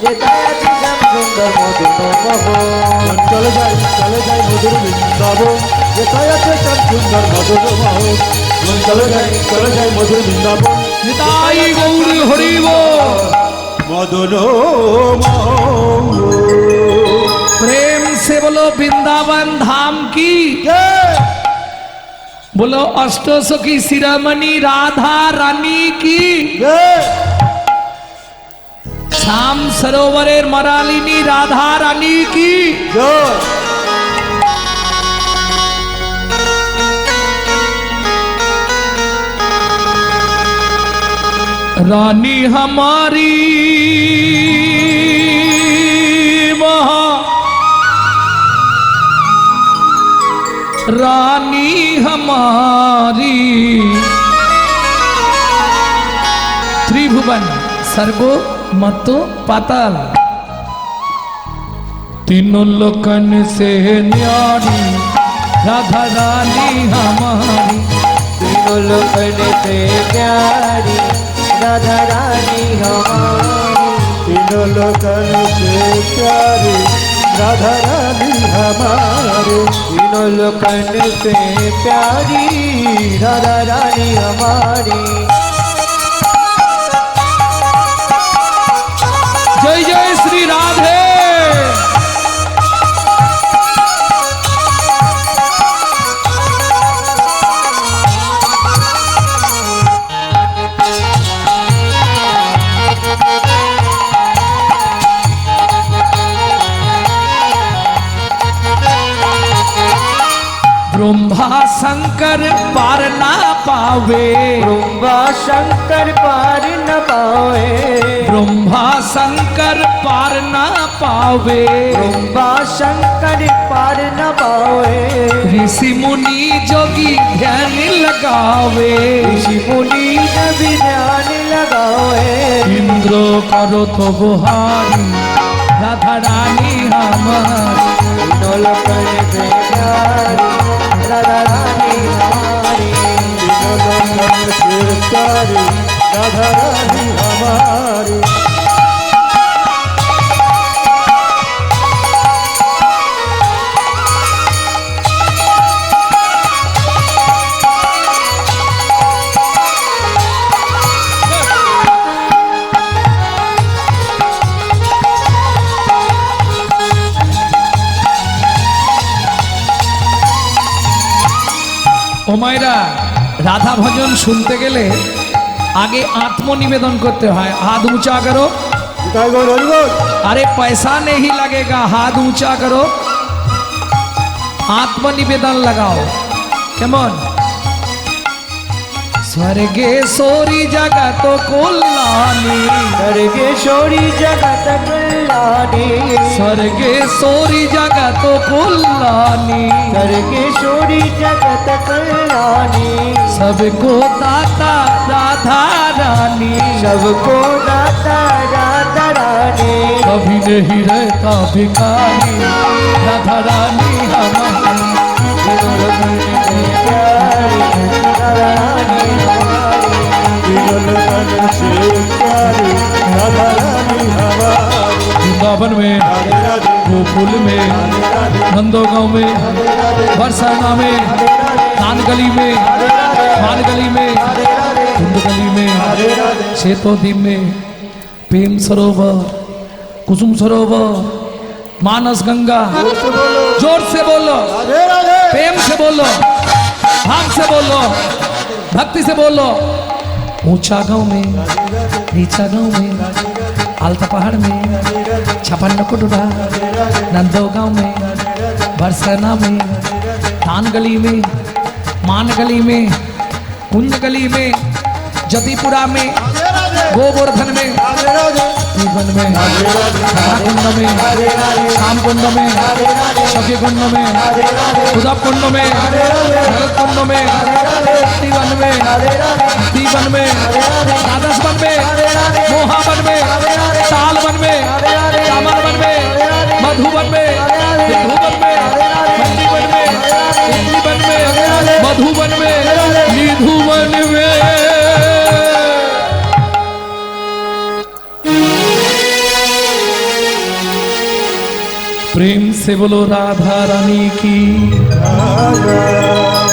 যেটাই আছে শ্যাম সুন্দর সুন্দর মদন মোহন চলে যাই মধুর বৃন্দাবন যেথায় আছে চাঁদ সুন্দর মধুর মোহন চলে যাই মধুর বৃন্দাবন নিতাই গৌর হরিব মদন মোহন प्रेम से बोलो वृंदावन धाम की बोलो अष्टसखी शिरोमणि राधा रानी की श्याम सरोवरेर मरालिनी राधा रानी की रानी हमारी महा रानी हमारी त्रिभुवन सर्गो मतो पाताल तीनों लोकन से न्यारी राधा रानी हमारी तीनों लोकन से प्यारी राधा रानी हमारी तीनों लोकन से प्यारी राधा रानी हमारे तीनों लोकन से प्यारी राधा रानी हमारी जय जय श्री राधे ब्रह्मा शंकर पार ना पावे ब्रह्मा शंकर पार न पावे ब्रह्मा शंकर पार ना पावे ब्रह्मा शंकर पार न पावे ऋषि मुनि जोगी ध्यान लगावे ऋषि मुनि जब ध्यान लगावे इंद्र करो तो बुहारी राधा रानी हमारी तीनों लोकन से प्यारी राधा रानी हमारी तीनों लोकन से प्यारी राधा रानी हमारी ও মায়েরা রাধা ভজন শুনতে গেলে আগে आत्मनिवेदन करते हैं हाथ ऊंचा करो जय गौर हरि बोल अरे पैसा नहीं लगेगा हाथ ऊंचा करो आत्मनिवेदन लगाओ केमन स्वर्गेश्वरी जगत कल्याणी सर्गेश्वरी जगत कल्याणी स्वर्गेश्वरी जगत कल्याणी सर्गेश्वरी जगत कल्याणी सबको दाता राधा रानी सबको दाता राधा रानी कभी नहीं रहता भिखारी राधा रानी हमारी तीनों लोकन से प्यारी राधा रानी हमारी तीनों लोकन से प्यारी राधा रानी हमारी वृंदावन में राधे राधे गोकुल में नंदोगांव में बरसाना में कान गली में मान गली में कुंड गली में शेतोदीप में प्रेम सरोवर कुसुम सरोवर मानस गंगा जोर से बोलो राधे राधे प्रेम से बोलो भाव से बोलो भक्ति से बोलो ऊंचा गांव में नीचा गांव में आलता पहाड़ में छपन्न कुटुरा नंदो गांव में बरसाना में धान गली में मान गली में कुंज गली में जतीपुरा में गोवर्धन में जीवन में कुंड में श्याम कुंड में सखी कुंड में उदप कुंड में भरत कुंड में दीवन में दीवन में द्वादश वन में मोहावन में ताल वन में कामर वन में मधुवन में विधुवन में बंदीवन में इडलीवन में मधुवन में निधुवन में प्रेम से बोलो राधा रानी की। राधा